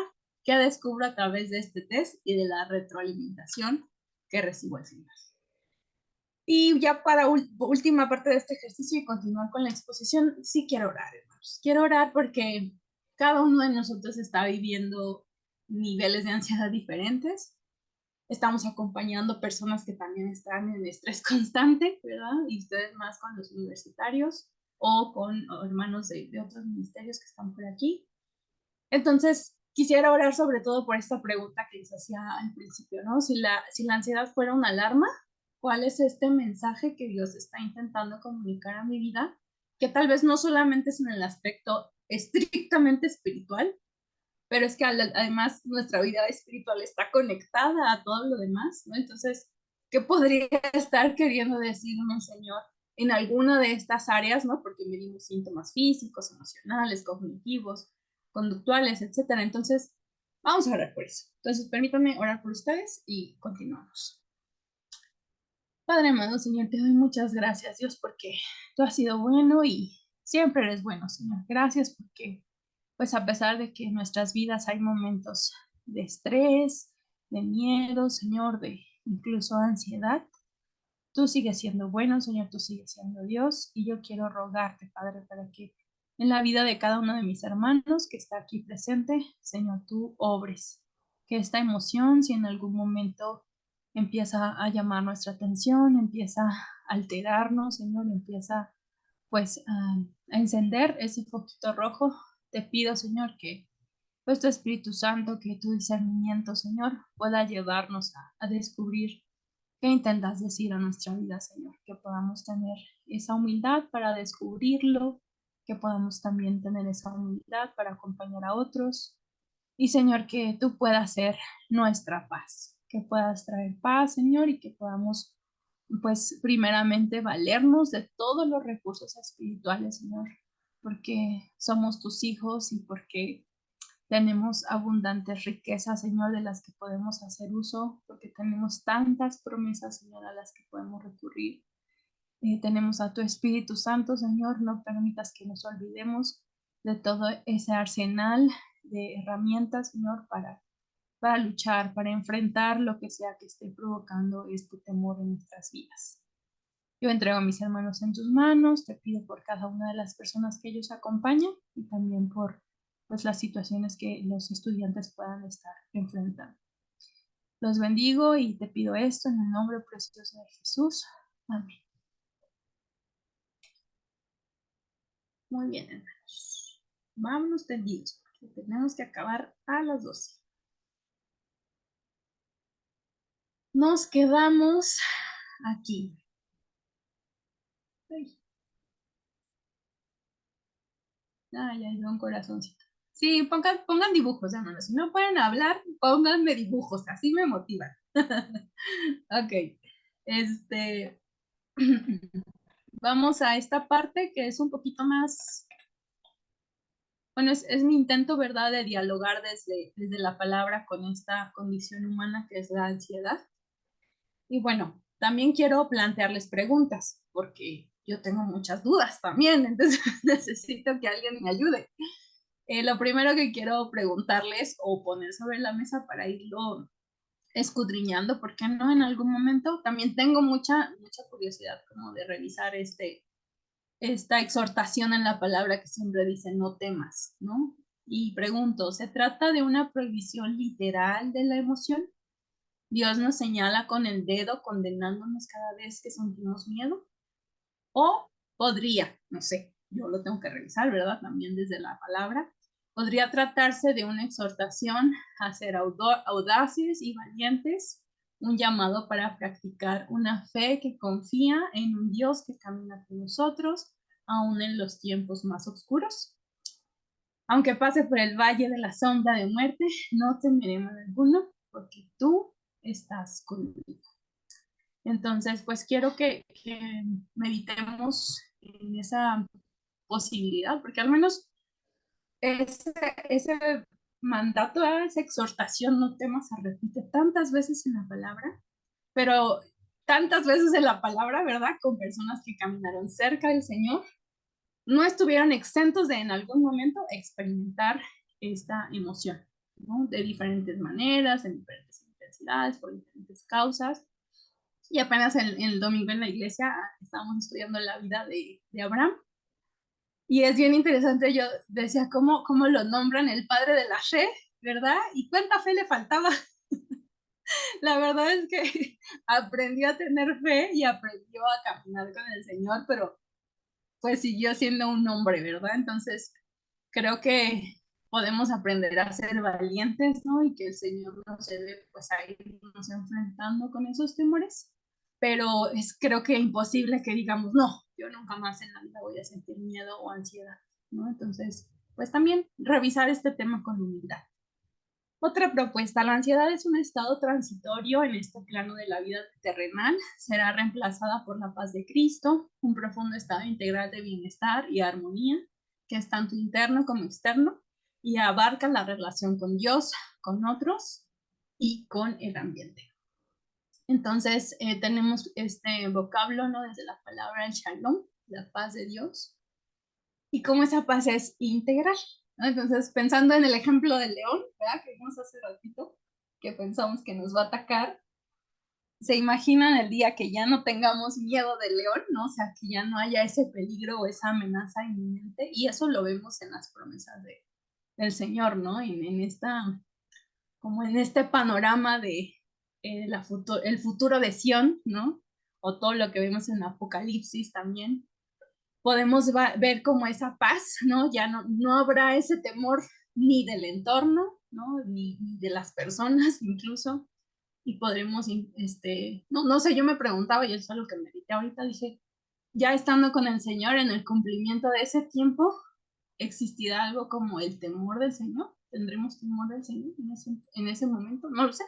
¿qué descubro a través de este test y de la retroalimentación que recibo al final? Y ya para última parte de este ejercicio y continuar con la exposición, sí quiero orar, hermanos. Quiero orar porque cada uno de nosotros está viviendo niveles de ansiedad diferentes. Estamos acompañando personas que también están en estrés constante, ¿verdad? Y ustedes más con los universitarios o con hermanos de otros ministerios que están por aquí. Entonces, quisiera orar sobre todo por esta pregunta que les hacía al principio, ¿no? Si la ansiedad fuera una alarma, ¿cuál es este mensaje que Dios está intentando comunicar a mi vida? Que tal vez no solamente es en el aspecto estrictamente espiritual, pero es que además nuestra vida espiritual está conectada a todo lo demás, ¿no? Entonces, ¿qué podría estar queriendo decirme el Señor en alguna de estas áreas, ¿no? Porque medimos síntomas físicos, emocionales, cognitivos, conductuales, etcétera. Entonces, vamos a orar por eso. Entonces, permítanme orar por ustedes y continuamos. Padre amado, Señor, te doy muchas gracias, Dios, porque tú has sido bueno y siempre eres bueno, Señor. Gracias porque, pues a pesar de que en nuestras vidas hay momentos de estrés, de miedo, Señor, de incluso ansiedad, tú sigues siendo bueno, Señor, tú sigues siendo Dios, y yo quiero rogarte, Padre, para que en la vida de cada uno de mis hermanos que está aquí presente, Señor, tú obres, que esta emoción, si en algún momento empieza a llamar nuestra atención, empieza a alterarnos, Señor, empieza pues a encender ese foquito rojo, te pido, Señor, que pues tu Espíritu Santo, que tu discernimiento, Señor, pueda llevarnos a descubrir qué intentas decir a nuestra vida, Señor, que podamos tener esa humildad para descubrirlo, que podamos también tener esa humildad para acompañar a otros. Y Señor, que tú puedas ser nuestra paz, que puedas traer paz, Señor, y que podamos, pues, primeramente valernos de todos los recursos espirituales, Señor, porque somos tus hijos y porque tenemos abundantes riquezas, Señor, de las que podemos hacer uso, porque tenemos tantas promesas, Señor, a las que podemos recurrir. Tenemos a tu Espíritu Santo, Señor, no permitas que nos olvidemos de todo ese arsenal de herramientas, Señor, para luchar, para enfrentar lo que sea que esté provocando este temor en nuestras vidas. Yo entrego a mis hermanos en tus manos, te pido por cada una de las personas que ellos acompañan y también por pues, las situaciones que los estudiantes puedan estar enfrentando. Los bendigo y te pido esto en el nombre precioso de Jesús. Amén. Muy bien, hermanos. Vámonos tendidos, porque tenemos que acabar a las 12. Nos quedamos aquí. Ay, ya veo un corazoncito. Sí, pongan dibujos, hermanos. Si no pueden hablar, pónganme dibujos, así me motivan. Ok. Vamos a esta parte que es un poquito más, bueno, es mi intento, ¿verdad?, de dialogar desde la palabra con esta condición humana que es la ansiedad. Y bueno, también quiero plantearles preguntas, porque yo tengo muchas dudas también, entonces necesito que alguien me ayude. Lo primero que quiero preguntarles o poner sobre la mesa para irlo escudriñando, porque no en algún momento también tengo mucha curiosidad como de revisar esta exhortación en la palabra que siempre dice no temas, ¿no? Y pregunto, ¿se trata de una prohibición literal de la emoción? ¿Dios nos señala con el dedo condenándonos cada vez que sentimos miedo? ¿O podría, no sé, yo lo tengo que revisar, ¿verdad? También desde la palabra. Podría tratarse de una exhortación a ser audaces y valientes, un llamado para practicar una fe que confía en un Dios que camina con nosotros, aún en los tiempos más oscuros. Aunque pase por el valle de la sombra de muerte, no temeremos ninguno, porque tú estás conmigo. Entonces, pues quiero que meditemos en esa posibilidad, porque al menos ese mandato, esa exhortación, no temas, se repite tantas veces en la palabra, pero tantas veces en la palabra, ¿verdad? Con personas que caminaron cerca del Señor, no estuvieron exentos de en algún momento experimentar esta emoción, ¿no? De diferentes maneras, en diferentes intensidades, por diferentes causas. Y apenas el domingo en la iglesia estábamos estudiando la vida de Abraham. Y es bien interesante, yo decía, ¿cómo lo nombran el padre de la fe, verdad? ¿Y cuánta fe le faltaba? La verdad es que aprendió a tener fe y aprendió a caminar con el Señor, pero pues siguió siendo un hombre, ¿verdad? Entonces, creo que podemos aprender a ser valientes, ¿no? Y que el Señor nos debe, pues, a irnos enfrentando con esos temores. Pero es creo que imposible que digamos, no, yo nunca más en la vida voy a sentir miedo o ansiedad, ¿no? Entonces, pues también revisar este tema con humildad. Otra propuesta, la ansiedad es un estado transitorio en este plano de la vida terrenal, será reemplazada por la paz de Cristo, un profundo estado integral de bienestar y armonía, que es tanto interno como externo, y abarca la relación con Dios, con otros y con el ambiente. Entonces tenemos este vocablo, ¿no? Desde la palabra el shalom, la paz de Dios, y cómo esa paz es integral, ¿no? Entonces, pensando en el ejemplo del león, ¿verdad? Que vimos hace ratito, que pensamos que nos va a atacar, se imaginan el día que ya no tengamos miedo del león, ¿no? O sea, que ya no haya ese peligro o esa amenaza inminente, y eso lo vemos en las promesas del Señor, ¿no? Como en este panorama de el futuro de Sión, ¿no? O todo lo que vemos en Apocalipsis también, podemos ver como esa paz, ¿no? Ya no habrá ese temor ni del entorno, ¿no? Ni de las personas incluso, y podremos, no sé, yo me preguntaba, y eso es algo que medité ahorita, dije, ya estando con el Señor en el cumplimiento de ese tiempo, ¿existirá algo como el temor del Señor? ¿Tendremos temor del Señor en ese momento? No lo sé,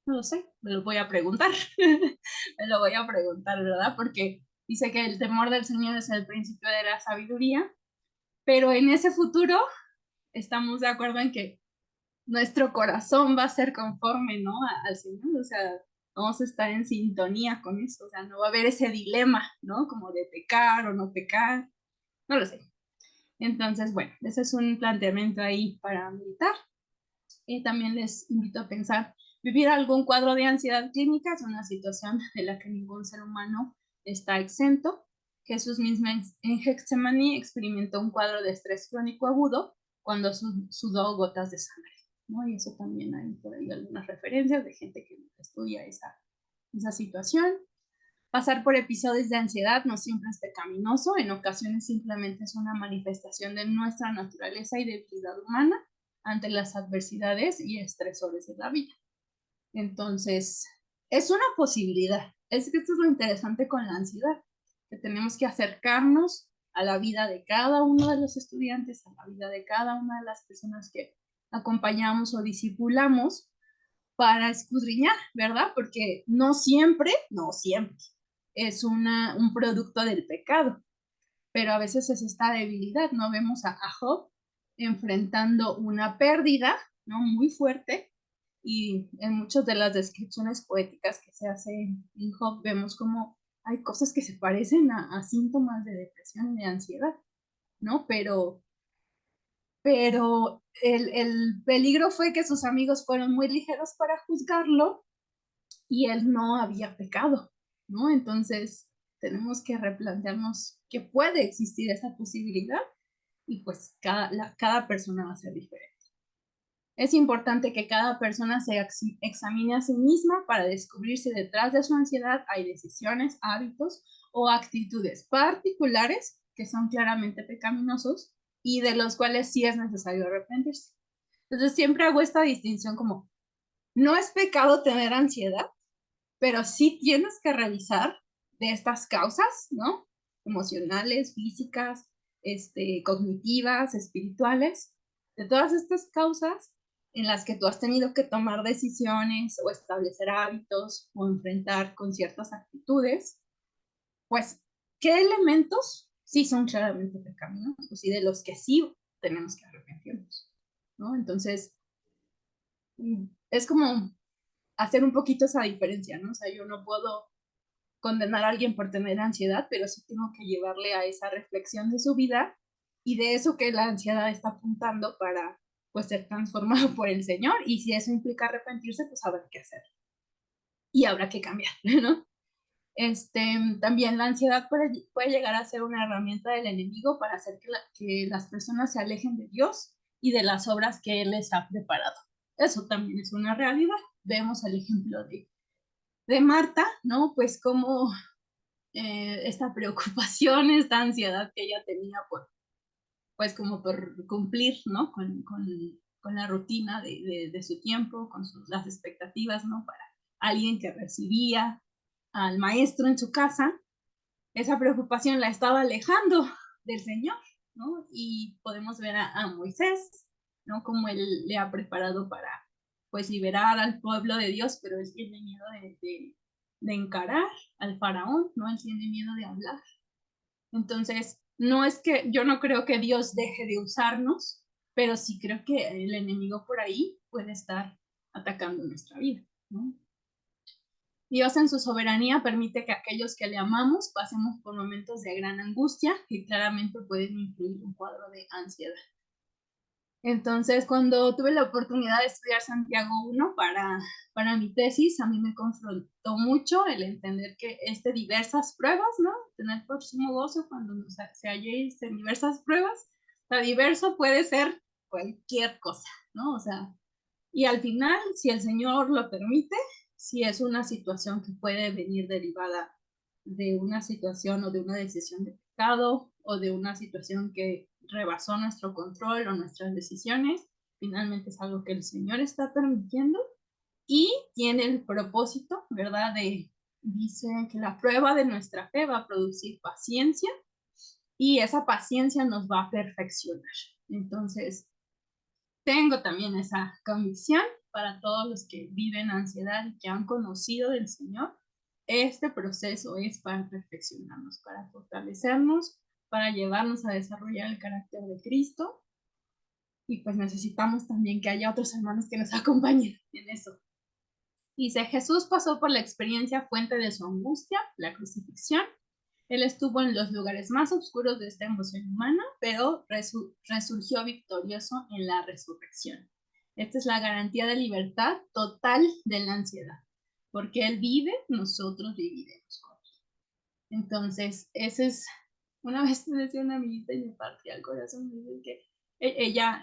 no lo sé, me lo voy a preguntar, me lo voy a preguntar, ¿verdad? Porque dice que el temor del Señor es el principio de la sabiduría, pero en ese futuro estamos de acuerdo en que nuestro corazón va a ser conforme, ¿no? Al Señor, o sea, vamos a estar en sintonía con eso, o sea, no va a haber ese dilema, ¿no? Como de pecar o no pecar, no lo sé. Entonces, bueno, ese es un planteamiento ahí para meditar. También les invito a pensar, vivir algún cuadro de ansiedad clínica es una situación de la que ningún ser humano está exento. Jesús mismo en Getsemaní experimentó un cuadro de estrés crónico agudo cuando sudó gotas de sangre, ¿no? Y eso también hay por ahí algunas referencias de gente que estudia esa situación. Pasar por episodios de ansiedad no siempre es pecaminoso, en ocasiones simplemente es una manifestación de nuestra naturaleza y debilidad humana ante las adversidades y estresores de la vida. Entonces, es una posibilidad. Es que esto es lo interesante con la ansiedad, que tenemos que acercarnos a la vida de cada uno de los estudiantes, a la vida de cada una de las personas que acompañamos o discipulamos para escudriñar, ¿verdad? Porque no siempre es un producto del pecado, pero a veces es esta debilidad, ¿no? Vemos a Job enfrentando una pérdida, ¿no? Muy fuerte, y en muchas de las descripciones poéticas que se hacen en Job vemos como hay cosas que se parecen a síntomas de depresión y de ansiedad, ¿no? Pero el peligro fue que sus amigos fueron muy ligeros para juzgarlo y él no había pecado, ¿no? Entonces tenemos que replantearnos que puede existir esa posibilidad y pues cada persona va a ser diferente. Es importante que cada persona se examine a sí misma para descubrir si detrás de su ansiedad hay decisiones, hábitos o actitudes particulares que son claramente pecaminosos y de los cuales sí es necesario arrepentirse. Entonces siempre hago esta distinción como, no es pecado tener ansiedad, pero sí tienes que revisar de estas causas, ¿no? Emocionales, físicas, cognitivas, espirituales, de todas estas causas en las que tú has tenido que tomar decisiones o establecer hábitos o enfrentar con ciertas actitudes, pues, ¿qué elementos sí son claramente pecaminosos y de los que sí tenemos que arrepentirnos, ¿no? Entonces, es como hacer un poquito esa diferencia, ¿no? O sea, yo no puedo condenar a alguien por tener ansiedad, pero sí tengo que llevarle a esa reflexión de su vida y de eso que la ansiedad está apuntando para pues ser transformado por el Señor, y si eso implica arrepentirse, pues habrá que hacer y habrá que cambiar, ¿no? También la ansiedad puede llegar a ser una herramienta del enemigo para hacer que las personas se alejen de Dios y de las obras que Él les ha preparado. Eso también es una realidad. Vemos el ejemplo de Marta, ¿no? Pues como esta preocupación, esta ansiedad que ella tenía pues como por cumplir, ¿no? Con la rutina de su tiempo, con las expectativas, ¿no? Para alguien que recibía al maestro en su casa, esa preocupación la estaba alejando del Señor, ¿no? Y podemos ver a Moisés, ¿no? Como él le ha preparado para, pues, liberar al pueblo de Dios, pero él tiene miedo de encarar al faraón, ¿no? Él tiene miedo de hablar. Entonces, no es que yo no creo que Dios deje de usarnos, pero sí creo que el enemigo por ahí puede estar atacando nuestra vida, ¿no? Dios en su soberanía permite que aquellos que le amamos pasemos por momentos de gran angustia que claramente pueden incluir un cuadro de ansiedad. Entonces, cuando tuve la oportunidad de estudiar Santiago 1 para mi tesis, a mí me confrontó mucho el entender que diversas pruebas, ¿no? Tener por sumo gozo cuando se halléis en diversas pruebas. O sea, diverso puede ser cualquier cosa, ¿no? O sea, y al final, si el Señor lo permite, si es una situación que puede venir derivada de una situación o de una decisión de pecado o de una situación que rebasó nuestro control o nuestras decisiones, finalmente es algo que el Señor está permitiendo y tiene el propósito, ¿verdad? Dice que la prueba de nuestra fe va a producir paciencia y esa paciencia nos va a perfeccionar. Entonces, tengo también esa convicción para todos los que viven ansiedad y que han conocido del Señor. Este proceso es para perfeccionarnos, para fortalecernos, para llevarnos a desarrollar el carácter de Cristo. Y pues necesitamos también que haya otros hermanos que nos acompañen en eso. Dice, Jesús pasó por la experiencia fuente de su angustia, la crucifixión. Él estuvo en los lugares más oscuros de esta emoción humana, pero resurgió victorioso en la resurrección. Esta es la garantía de libertad total de la ansiedad. Porque Él vive, nosotros viviremos con Él. Entonces, ese es, una vez me decía una amiguita y me partía el corazón, me dice que ella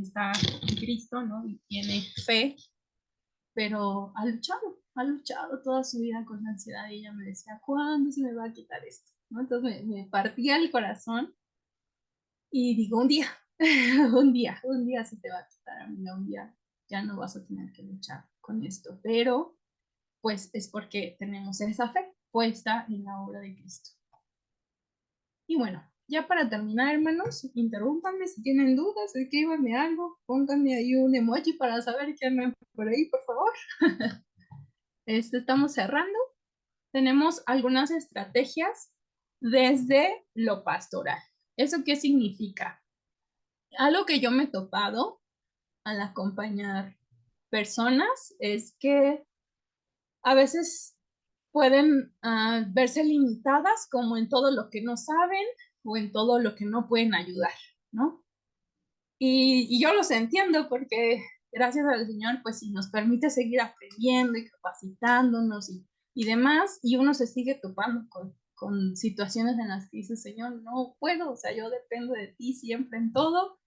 está en Cristo, ¿no? Y tiene fe, pero ha luchado toda su vida con la ansiedad y ella me decía, ¿cuándo se me va a quitar esto? ¿No? Entonces me partía el corazón y digo, un día, un día se te va a quitar, amiga, un día ya no vas a tener que luchar con esto, pero pues es porque tenemos esa fe puesta en la obra de Cristo. Y bueno, ya para terminar, hermanos, interrúmpanme si tienen dudas, escríbanme algo, pónganme ahí un emoji para saber que andan por ahí, por favor. Estamos cerrando. Tenemos algunas estrategias desde lo pastoral. ¿Eso qué significa? Algo que yo me he topado al acompañar personas es que a veces pueden verse limitadas como en todo lo que no saben o en todo lo que no pueden ayudar, ¿no? Y yo los entiendo porque gracias al Señor, pues sí nos permite seguir aprendiendo y capacitándonos y demás, y uno se sigue topando con situaciones en las que dice, Señor, no puedo, o sea, yo dependo de ti siempre en todo,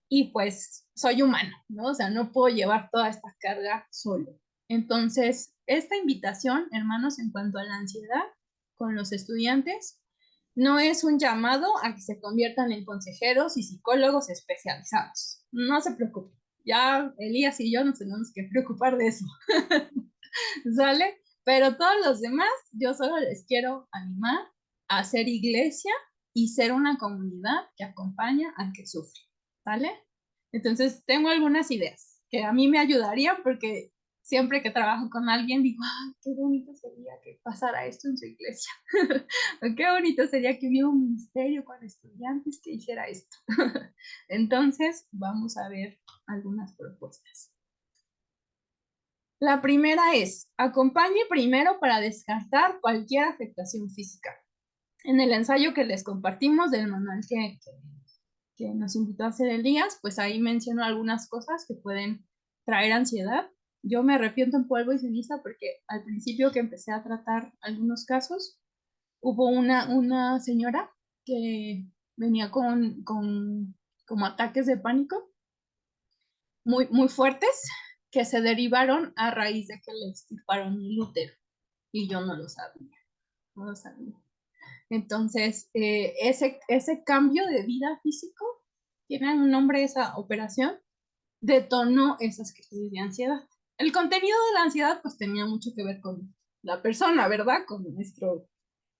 y pues soy humano, ¿no? O sea, no puedo llevar toda esta carga solo. Entonces, esta invitación, hermanos, en cuanto a la ansiedad con los estudiantes, no es un llamado a que se conviertan en consejeros y psicólogos especializados. No se preocupen, ya Elías y yo nos tenemos que preocupar de eso. ¿Sale? Pero todos los demás, yo solo les quiero animar a hacer iglesia y ser una comunidad que acompaña al que sufre. ¿Sale? Entonces, tengo algunas ideas que a mí me ayudarían porque siempre que trabajo con alguien digo, ¡ay, qué bonito sería que pasara esto en su iglesia! ¡Qué bonito sería que hubiera un ministerio con estudiantes que hiciera esto! Entonces, vamos a ver algunas propuestas. La primera es, acompañe primero para descartar cualquier afectación física. En el ensayo que les compartimos del manual que nos invitó a hacer Elías, pues ahí menciono algunas cosas que pueden traer ansiedad. Yo me arrepiento en polvo y ceniza porque al principio que empecé a tratar algunos casos, hubo una señora que venía con como ataques de pánico muy, muy fuertes que se derivaron a raíz de que le extirparon el útero y yo no lo sabía, no lo sabía. Entonces, ese cambio de vida físico, tiene un nombre esa operación, detonó esas crisis de ansiedad. El contenido de la ansiedad pues tenía mucho que ver con la persona, ¿verdad? Con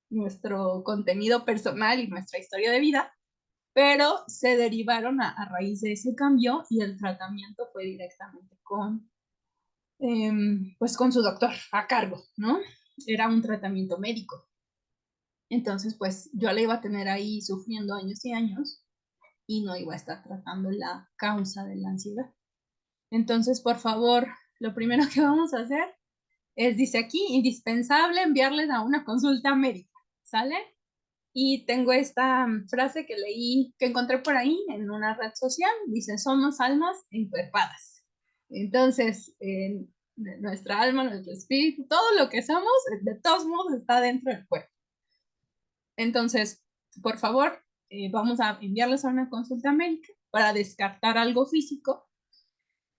nuestro contenido personal y nuestra historia de vida, pero se derivaron a raíz de ese cambio y el tratamiento fue directamente pues con su doctor a cargo, ¿no? Era un tratamiento médico. Entonces, pues yo la iba a tener ahí sufriendo años y años y no iba a estar tratando la causa de la ansiedad. Entonces, por favor, lo primero que vamos a hacer dice aquí, indispensable enviarles a una consulta médica, ¿sale? Y tengo esta frase que leí, que encontré por ahí en una red social, dice, somos almas encuerpadas. Entonces, nuestra alma, nuestro espíritu, todo lo que somos, de todos modos está dentro del cuerpo. Entonces, por favor, vamos a enviarles a una consulta médica para descartar algo físico.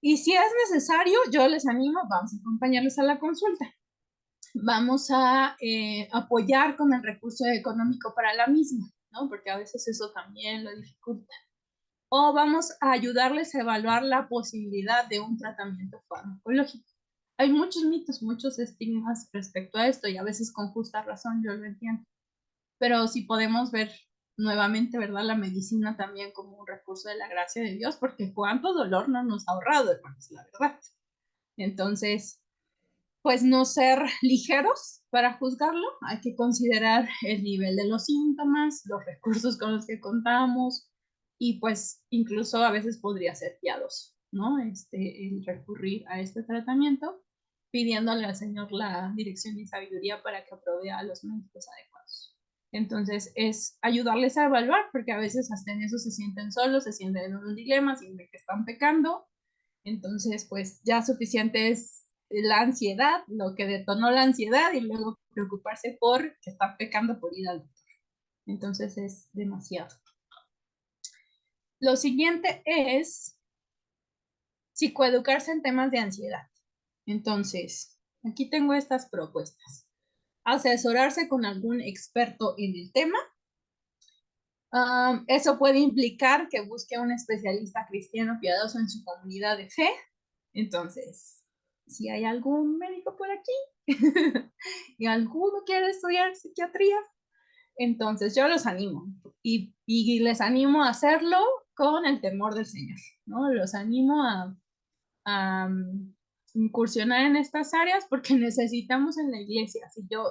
Y si es necesario, yo les animo, vamos a acompañarles a la consulta. Vamos a apoyar con el recurso económico para la misma, ¿no? Porque a veces eso también lo dificulta. O vamos a ayudarles a evaluar la posibilidad de un tratamiento farmacológico. Hay muchos mitos, muchos estigmas respecto a esto y a veces con justa razón, yo lo entiendo. Pero si podemos ver nuevamente, ¿verdad? La medicina también como un recurso de la gracia de Dios, porque cuánto dolor no nos ha ahorrado, hermanos, la verdad. Entonces, pues no ser ligeros para juzgarlo, hay que considerar el nivel de los síntomas, los recursos con los que contamos y pues incluso a veces podría ser piadoso, ¿no? El recurrir a este tratamiento pidiéndole al Señor la dirección y sabiduría para que provea a los médicos adecuados. Entonces es ayudarles a evaluar, porque a veces hasta en eso se sienten solos, se sienten en un dilema, sienten que están pecando. Entonces, pues ya suficiente es la ansiedad, lo que detonó la ansiedad y luego preocuparse por que están pecando por ir al doctor. Entonces es demasiado. Lo siguiente es psicoeducarse en temas de ansiedad. Entonces, aquí tengo estas propuestas. Asesorarse con algún experto en el tema. Eso puede implicar que busque a un especialista cristiano piadoso en su comunidad de fe. Entonces, si hay algún médico por aquí y alguno quiere estudiar psiquiatría, entonces yo los animo y les animo a hacerlo con el temor del Señor, ¿no? Los animo a incursionar en estas áreas porque necesitamos en la iglesia.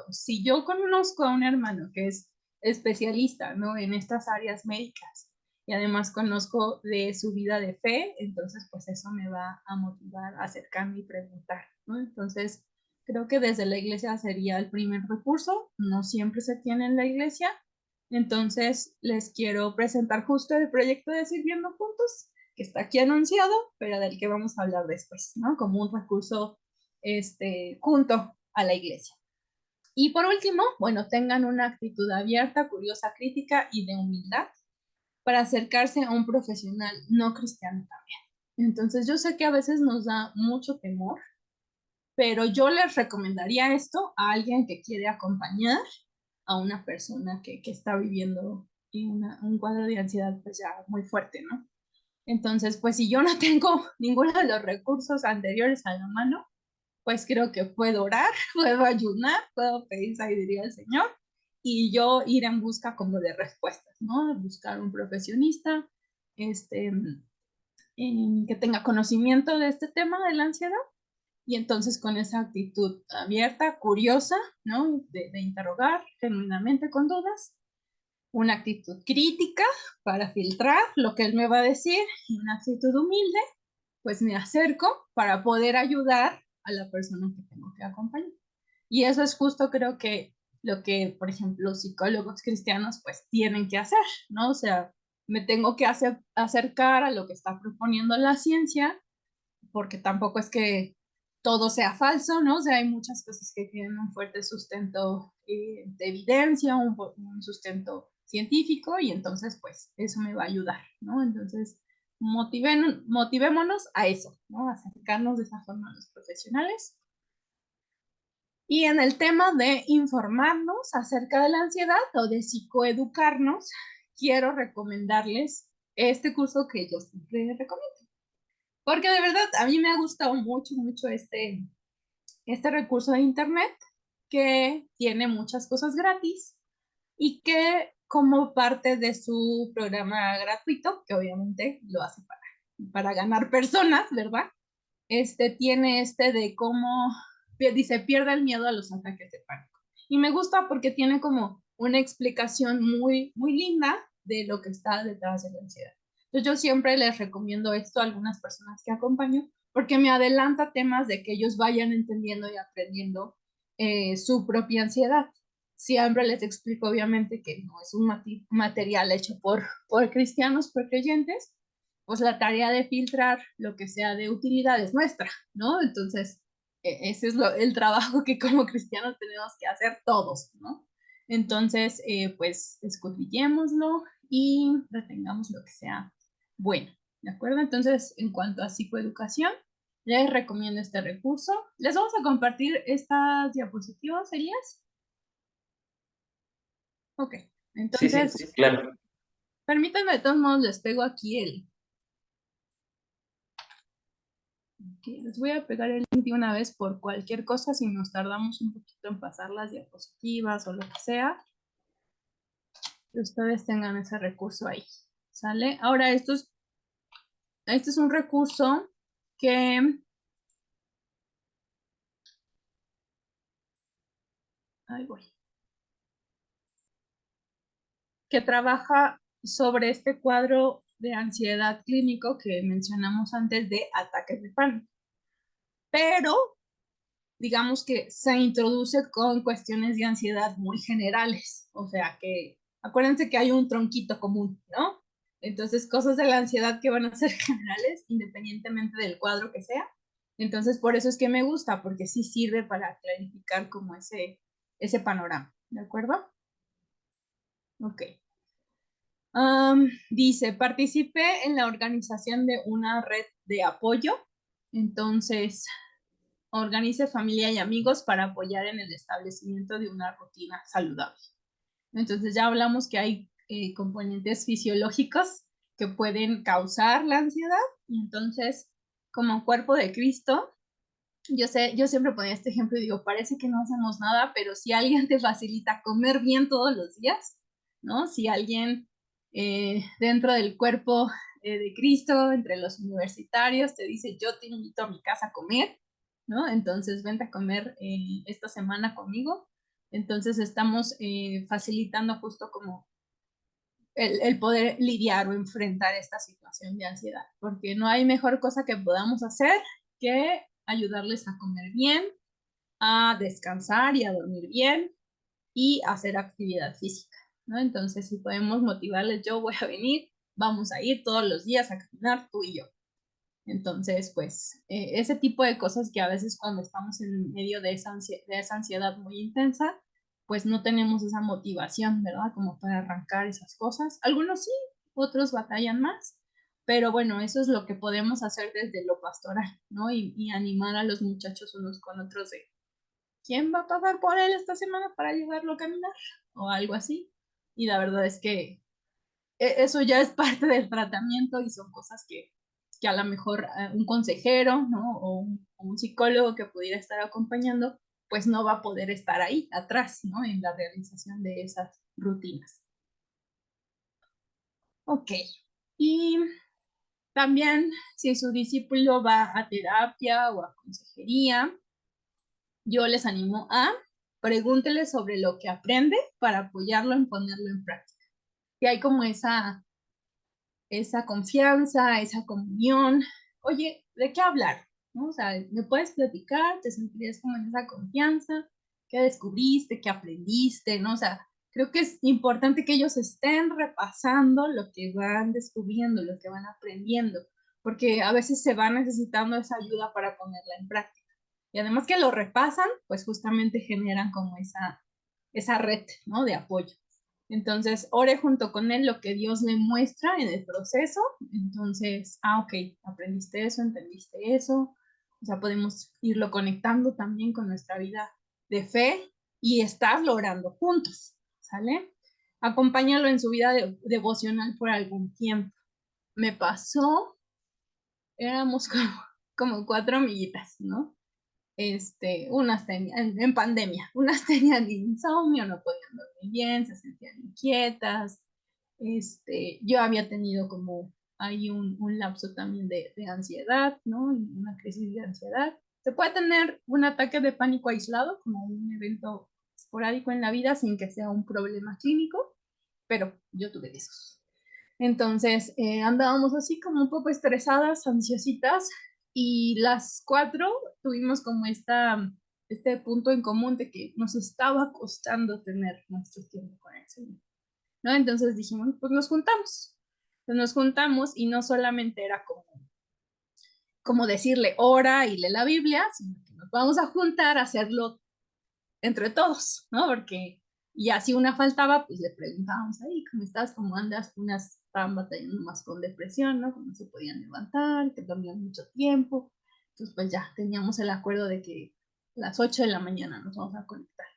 Si yo conozco a un hermano que es especialista, ¿no? En estas áreas médicas y además conozco de su vida de fe, entonces pues eso me va a motivar a acercarme y preguntar, ¿no? Entonces creo que desde la iglesia sería el primer recurso, no siempre se tiene en la iglesia, entonces les quiero presentar justo el proyecto de Sirviendo Juntos, que está aquí anunciado, pero del que vamos a hablar después, ¿no? Como un recurso junto a la iglesia. Y por último, bueno, tengan una actitud abierta, curiosa, crítica y de humildad para acercarse a un profesional no cristiano también. Entonces, yo sé que a veces nos da mucho temor, pero yo les recomendaría esto a alguien que quiere acompañar a una persona que está viviendo un cuadro de ansiedad pues ya muy fuerte, ¿no? Entonces, pues si yo no tengo ninguno de los recursos anteriores a la mano, pues creo que puedo orar, puedo ayunar, puedo pedir sabiduría al Señor y yo ir en busca como de respuestas, ¿no? Buscar un profesionista que tenga conocimiento de este tema de la ansiedad y entonces con esa actitud abierta, curiosa, ¿no? De interrogar genuinamente con dudas, una actitud crítica para filtrar lo que él me va a decir y una actitud humilde, pues me acerco para poder ayudar a la persona que tengo que acompañar. Y eso es justo creo que lo que, por ejemplo, los psicólogos cristianos pues tienen que hacer, ¿no? O sea, me tengo que acercar a lo que está proponiendo la ciencia, porque tampoco es que todo sea falso, ¿no? O sea, hay muchas cosas que tienen un fuerte sustento de evidencia, un sustento científico, y entonces, pues, eso me va a ayudar, ¿no? Entonces, motivémonos a eso, ¿no? A acercarnos de esa forma a los profesionales. Y en el tema de informarnos acerca de la ansiedad o de psicoeducarnos, quiero recomendarles este curso que yo siempre recomiendo. Porque de verdad a mí me ha gustado mucho, mucho este recurso de internet que tiene muchas cosas gratis y que como parte de su programa gratuito, que obviamente lo hace para ganar personas, ¿verdad? Tiene de cómo, dice, pierde el miedo a los ataques de pánico. Y me gusta porque tiene como una explicación muy, muy linda de lo que está detrás de la ansiedad. Entonces yo siempre les recomiendo esto a algunas personas que acompaño porque me adelanta temas de que ellos vayan entendiendo y aprendiendo su propia ansiedad. Siempre les explico, obviamente, que no es un material hecho por cristianos, por creyentes, pues la tarea de filtrar lo que sea de utilidad es nuestra, ¿no? Entonces, ese es el trabajo que como cristianos tenemos que hacer todos, ¿no? Entonces, pues, escudriñémoslo y retengamos lo que sea bueno, ¿de acuerdo? Entonces, en cuanto a psicoeducación, les recomiendo este recurso. Les vamos a compartir estas diapositivas, Elías. Ok, Sí, entonces, sí, claro. permítanme, de todos modos, les pego aquí el... Okay, les voy a pegar el link de una vez por cualquier cosa, si nos tardamos un poquito en pasar las diapositivas o lo que sea, que ustedes tengan ese recurso ahí, ¿sale? Ahora, este es un recurso que... Ahí voy. Que trabaja sobre este cuadro de ansiedad clínico que mencionamos antes de ataques de pánico. Pero digamos que se introduce con cuestiones de ansiedad muy generales. O sea que, acuérdense que hay un tronquito común, ¿no? Entonces, cosas de la ansiedad que van a ser generales, independientemente del cuadro que sea. Entonces, por eso es que me gusta, porque sí sirve para clarificar como ese panorama, ¿de acuerdo? Ok. Dice, participé en la organización de una red de apoyo. Entonces, organice familia y amigos para apoyar en el establecimiento de una rutina saludable. Entonces, ya hablamos que hay componentes fisiológicos que pueden causar la ansiedad. Y entonces, como cuerpo de Cristo, yo siempre ponía este ejemplo y digo, parece que no hacemos nada, pero si alguien te facilita comer bien todos los días, ¿no? Si alguien dentro del cuerpo de Cristo, entre los universitarios, te dice, yo te invito a mi casa a comer, ¿no? Entonces, vente a comer esta semana conmigo. Entonces, estamos facilitando justo como el poder lidiar o enfrentar esta situación de ansiedad, porque no hay mejor cosa que podamos hacer que ayudarles a comer bien, a descansar y a dormir bien y hacer actividad física, ¿no? Entonces, si podemos motivarles, yo voy a venir, vamos a ir todos los días a caminar tú y yo. Entonces, pues, ese tipo de cosas que a veces cuando estamos en medio de esa ansiedad muy intensa, pues no tenemos esa motivación, ¿verdad? Como para arrancar esas cosas. Algunos sí, otros batallan más, pero bueno, eso es lo que podemos hacer desde lo pastoral, ¿no? Y animar a los muchachos unos con otros de, ¿quién va a pasar por él esta semana para ayudarlo a caminar? O algo así. Y la verdad es que eso ya es parte del tratamiento y son cosas que a lo mejor un consejero, ¿no? O un psicólogo que pudiera estar acompañando, pues no va a poder estar ahí atrás, ¿no? En la realización de esas rutinas. Ok. Y también si su discípulo va a terapia o a consejería, yo les animo a pregúntele sobre lo que aprende para apoyarlo en ponerlo en práctica. Y hay como esa confianza, esa comunión. Oye, ¿de qué hablar? ¿No? O sea, ¿me puedes platicar? ¿Te sentirías como en esa confianza? ¿Qué descubriste? ¿Qué aprendiste? ¿No? O sea, creo que es importante que ellos estén repasando lo que van descubriendo, lo que van aprendiendo, porque a veces se va necesitando esa ayuda para ponerla en práctica. Y además que lo repasan, pues justamente generan como esa red, ¿no? De apoyo. Entonces, ore junto con él lo que Dios le muestra en el proceso. Entonces, ok, aprendiste eso, entendiste eso. O sea, podemos irlo conectando también con nuestra vida de fe y estar logrando juntos, ¿sale? Acompáñalo en su vida devocional por algún tiempo. Me pasó, éramos como 4 amiguitas, ¿no? Unas tenían, en pandemia, unas tenían insomnio, no podían dormir bien, se sentían inquietas. Yo había tenido como ahí un lapso también de ansiedad, ¿no? Una crisis de ansiedad. Se puede tener un ataque de pánico aislado, como un evento esporádico en la vida sin que sea un problema clínico, pero yo tuve esos. Entonces, andábamos así como un poco estresadas, ansiositas, y las 4 tuvimos como este punto en común de que nos estaba costando tener nuestro tiempo con el Señor, ¿no? Entonces dijimos, pues nos juntamos. Entonces nos juntamos y no solamente era como decirle ora y lee la Biblia, sino que nos vamos a juntar a hacerlo entre todos, ¿no? Porque ya si una faltaba, pues le preguntábamos ahí, ¿cómo estás? ¿Cómo andas? Unas estaban batallando más con depresión, ¿no? Que no se podían levantar, que dormían mucho tiempo. Entonces, pues ya teníamos el acuerdo de que a las 8 de la mañana nos vamos a conectar.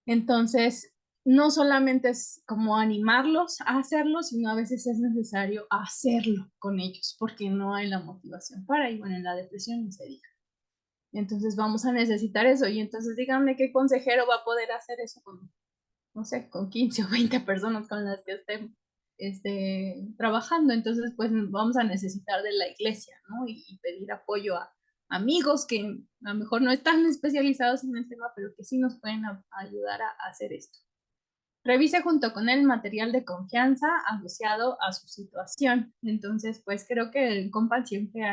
Entonces, no solamente es como animarlos a hacerlo, sino a veces es necesario hacerlo con ellos, porque no hay la motivación para, y bueno, en la depresión ni se diga. Entonces vamos a necesitar eso, y entonces díganme qué consejero va a poder hacer eso con, no sé, con 15 o 20 personas con las que estén trabajando. Entonces, pues vamos a necesitar de la iglesia, ¿no? Y pedir apoyo a amigos que a lo mejor no están especializados en el tema, pero que sí nos pueden ayudar a hacer esto. Revise junto con él material de confianza asociado a su situación. Entonces, pues creo que en Compan siempre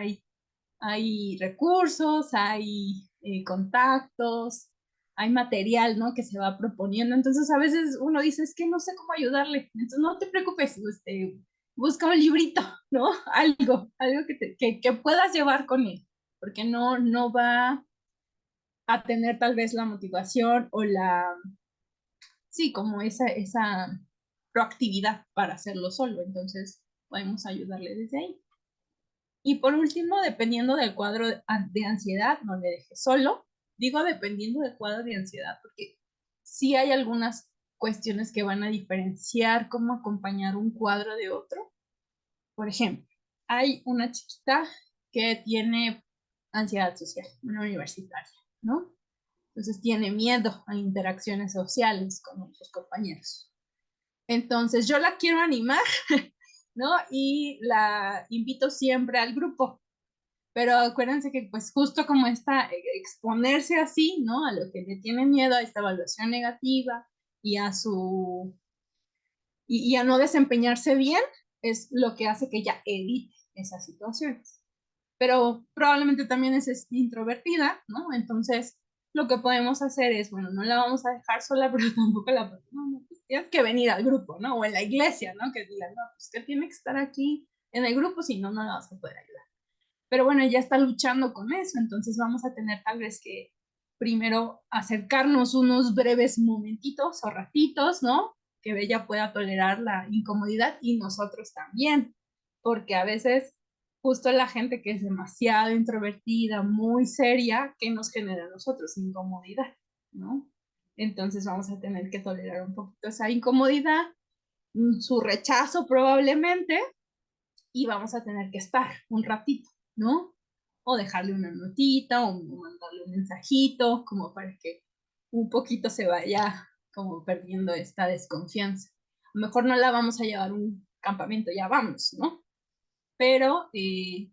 hay recursos, hay contactos, hay material, ¿no? Que se va proponiendo. Entonces, a veces uno dice, es que no sé cómo ayudarle. Entonces, no te preocupes, busca un librito, ¿no? Algo que puedas llevar con él, porque no va a tener tal vez la motivación o sí, como esa proactividad para hacerlo solo. Entonces, podemos ayudarle desde ahí. Y por último, dependiendo del cuadro de ansiedad, no le dejes solo. Digo dependiendo del cuadro de ansiedad, porque sí hay algunas cuestiones que van a diferenciar cómo acompañar un cuadro de otro. Por ejemplo, hay una chiquita que tiene ansiedad social, una universitaria, ¿no? Entonces tiene miedo a interacciones sociales con sus compañeros. Entonces yo la quiero animar, ¿no? Y la invito siempre al grupo. Pero acuérdense que pues justo como está exponerse así, ¿no? A lo que le tiene miedo, a esta evaluación negativa y y a no desempeñarse bien, es lo que hace que ella evite esas situaciones. Pero probablemente también es introvertida, ¿no? Entonces, lo que podemos hacer es, bueno, no la vamos a dejar sola, pero tampoco no, pues tienes que venir al grupo, ¿no? O en la iglesia, ¿no? Que digan, no, pues que tiene que estar aquí en el grupo, si no, no la vas a poder ayudar. Pero bueno, ella está luchando con eso, entonces vamos a tener tal vez que primero acercarnos unos breves momentitos o ratitos, ¿no? Que ella pueda tolerar la incomodidad y nosotros también, porque a veces justo la gente que es demasiado introvertida, muy seria, ¿qué nos genera a nosotros? Incomodidad, ¿no? Entonces vamos a tener que tolerar un poquito esa incomodidad, su rechazo probablemente, y vamos a tener que estar un ratito, ¿no? O dejarle una notita o mandarle un mensajito, como para que un poquito se vaya como perdiendo esta desconfianza. A lo mejor no la vamos a llevar a un campamento, ya vamos, ¿no? Pero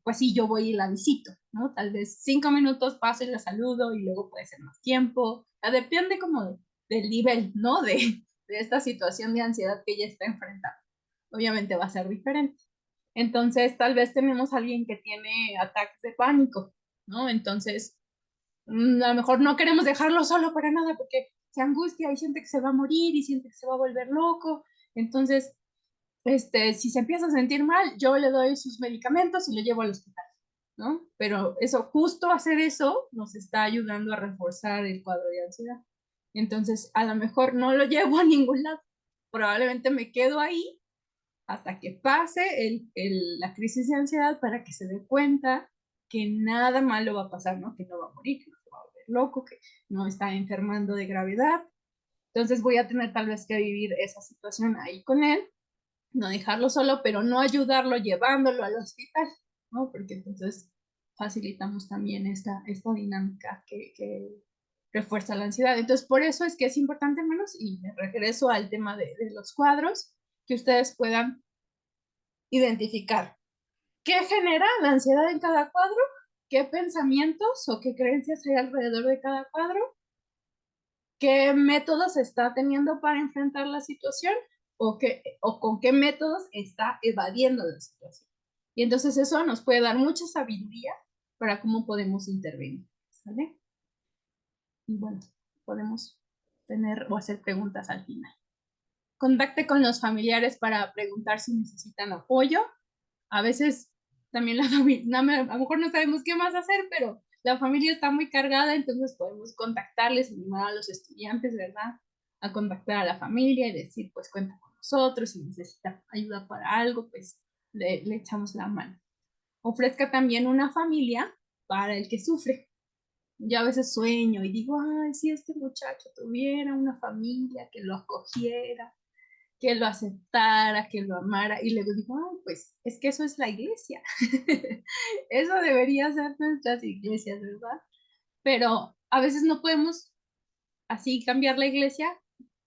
pues sí, yo voy y la visito, ¿no? Tal vez 5 minutos paso y la saludo y luego puede ser más tiempo. Depende como del nivel, ¿no? De esta situación de ansiedad que ella está enfrentando. Obviamente va a ser diferente. Entonces, tal vez tenemos a alguien que tiene ataques de pánico, ¿no? Entonces, a lo mejor no queremos dejarlo solo para nada porque se angustia y siente que se va a morir y siente que se va a volver loco. Entonces, si se empieza a sentir mal, yo le doy sus medicamentos y lo llevo al hospital, ¿no? Pero justo hacer eso nos está ayudando a reforzar el cuadro de ansiedad. Entonces, a lo mejor no lo llevo a ningún lado. Probablemente me quedo ahí hasta que pase la crisis de ansiedad para que se dé cuenta que nada malo va a pasar, ¿no? Que no va a morir, que no se va a volver loco, que no está enfermando de gravedad. Entonces voy a tener tal vez que vivir esa situación ahí con él, no dejarlo solo, pero no ayudarlo llevándolo al hospital, ¿no? Porque entonces facilitamos también esta dinámica que refuerza la ansiedad. Entonces, por eso es que es importante menos, y me regreso al tema de los cuadros, que ustedes puedan identificar qué genera la ansiedad en cada cuadro, qué pensamientos o qué creencias hay alrededor de cada cuadro, qué métodos está teniendo para enfrentar la situación o con qué métodos está evadiendo la situación. Y entonces eso nos puede dar mucha sabiduría para cómo podemos intervenir, ¿sale? Y bueno, podemos tener o hacer preguntas al final. Contacte con los familiares para preguntar si necesitan apoyo. A veces también la familia, a lo mejor no sabemos qué más hacer, pero la familia está muy cargada, entonces podemos contactarles, animar a los estudiantes, ¿verdad? A contactar a la familia y decir, pues cuenta con nosotros, si necesita ayuda para algo, pues le echamos la mano. Ofrezca también una familia para el que sufre. Yo a veces sueño y digo, ay, si este muchacho tuviera una familia que lo acogiera, que lo aceptara, que lo amara, y luego digo, ay, pues es que eso es la iglesia. Eso debería ser nuestras iglesias, ¿verdad? Pero a veces no podemos así cambiar la iglesia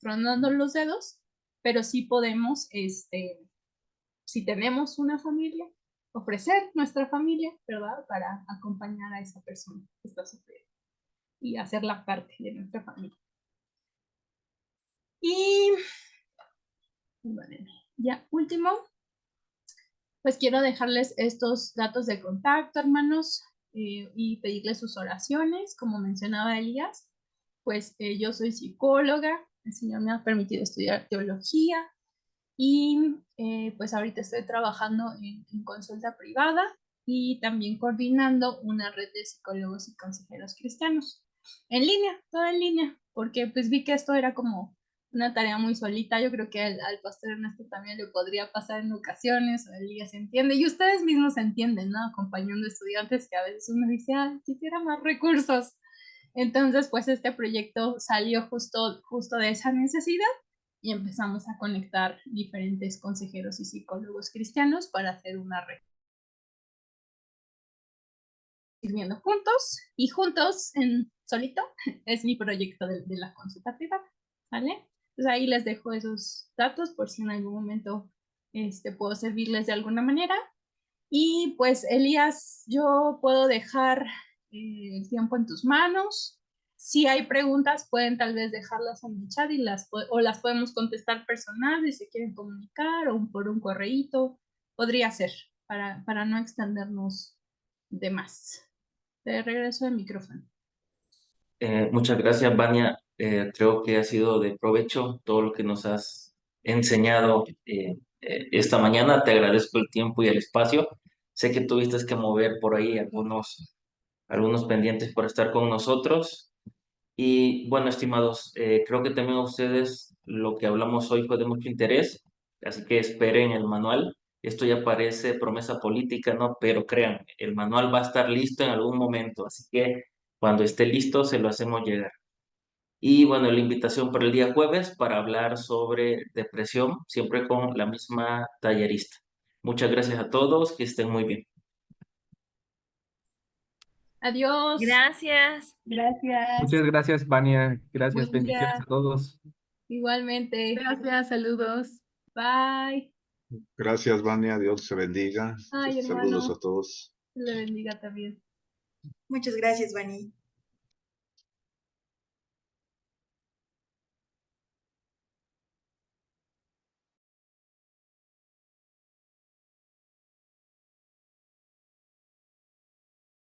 tronando los dedos, pero sí podemos, si tenemos una familia, ofrecer nuestra familia, ¿verdad? Para acompañar a esa persona que está sufriendo y hacerla parte de nuestra familia. Y, bueno, ya último, pues quiero dejarles estos datos de contacto, hermanos, y pedirles sus oraciones, como mencionaba Elías, pues yo soy psicóloga, el Señor me ha permitido estudiar teología y pues ahorita estoy trabajando en consulta privada y también coordinando una red de psicólogos y consejeros cristianos en línea, todo en línea, porque pues vi que esto era como una tarea muy solita. Yo creo que al pastor Ernesto también le podría pasar en ocasiones, o Elías se entiende, y ustedes mismos se entienden, ¿no? Acompañando estudiantes que a veces uno dice, ah, quisiera más recursos. Entonces, pues este proyecto salió justo de esa necesidad y empezamos a conectar diferentes consejeros y psicólogos cristianos para hacer una red. Sirviendo juntos y juntos en solito es mi proyecto de la consulta privada, ¿vale? Pues ahí les dejo esos datos por si en algún momento puedo servirles de alguna manera. Y pues Elías, yo puedo dejar el tiempo en tus manos. Si hay preguntas, pueden tal vez dejarlas en el chat y las podemos contestar personal si se quieren comunicar o por un correíto. Podría ser para no extendernos de más. Te regreso el micrófono. Muchas gracias, Vania. Creo que ha sido de provecho todo lo que nos has enseñado esta mañana. Te agradezco el tiempo y el espacio. Sé que tuviste que mover por ahí algunos pendientes por estar con nosotros. Y bueno, estimados, creo que también a ustedes lo que hablamos hoy fue de mucho interés, así que esperen el manual. Esto ya parece promesa política, ¿no? Pero crean, el manual va a estar listo en algún momento, así que cuando esté listo se lo hacemos llegar. Y bueno, la invitación para el día jueves para hablar sobre depresión, siempre con la misma tallerista. Muchas gracias a todos, que estén muy bien. Adiós. Gracias. Gracias. Muchas gracias, Vania. Gracias, Buen bendiciones día. a todos. Igualmente. Gracias, saludos. Bye. Gracias, Vania. Dios te bendiga. Ay, Saludos hermano. a todos. Le bendiga también. Muchas gracias, Vani.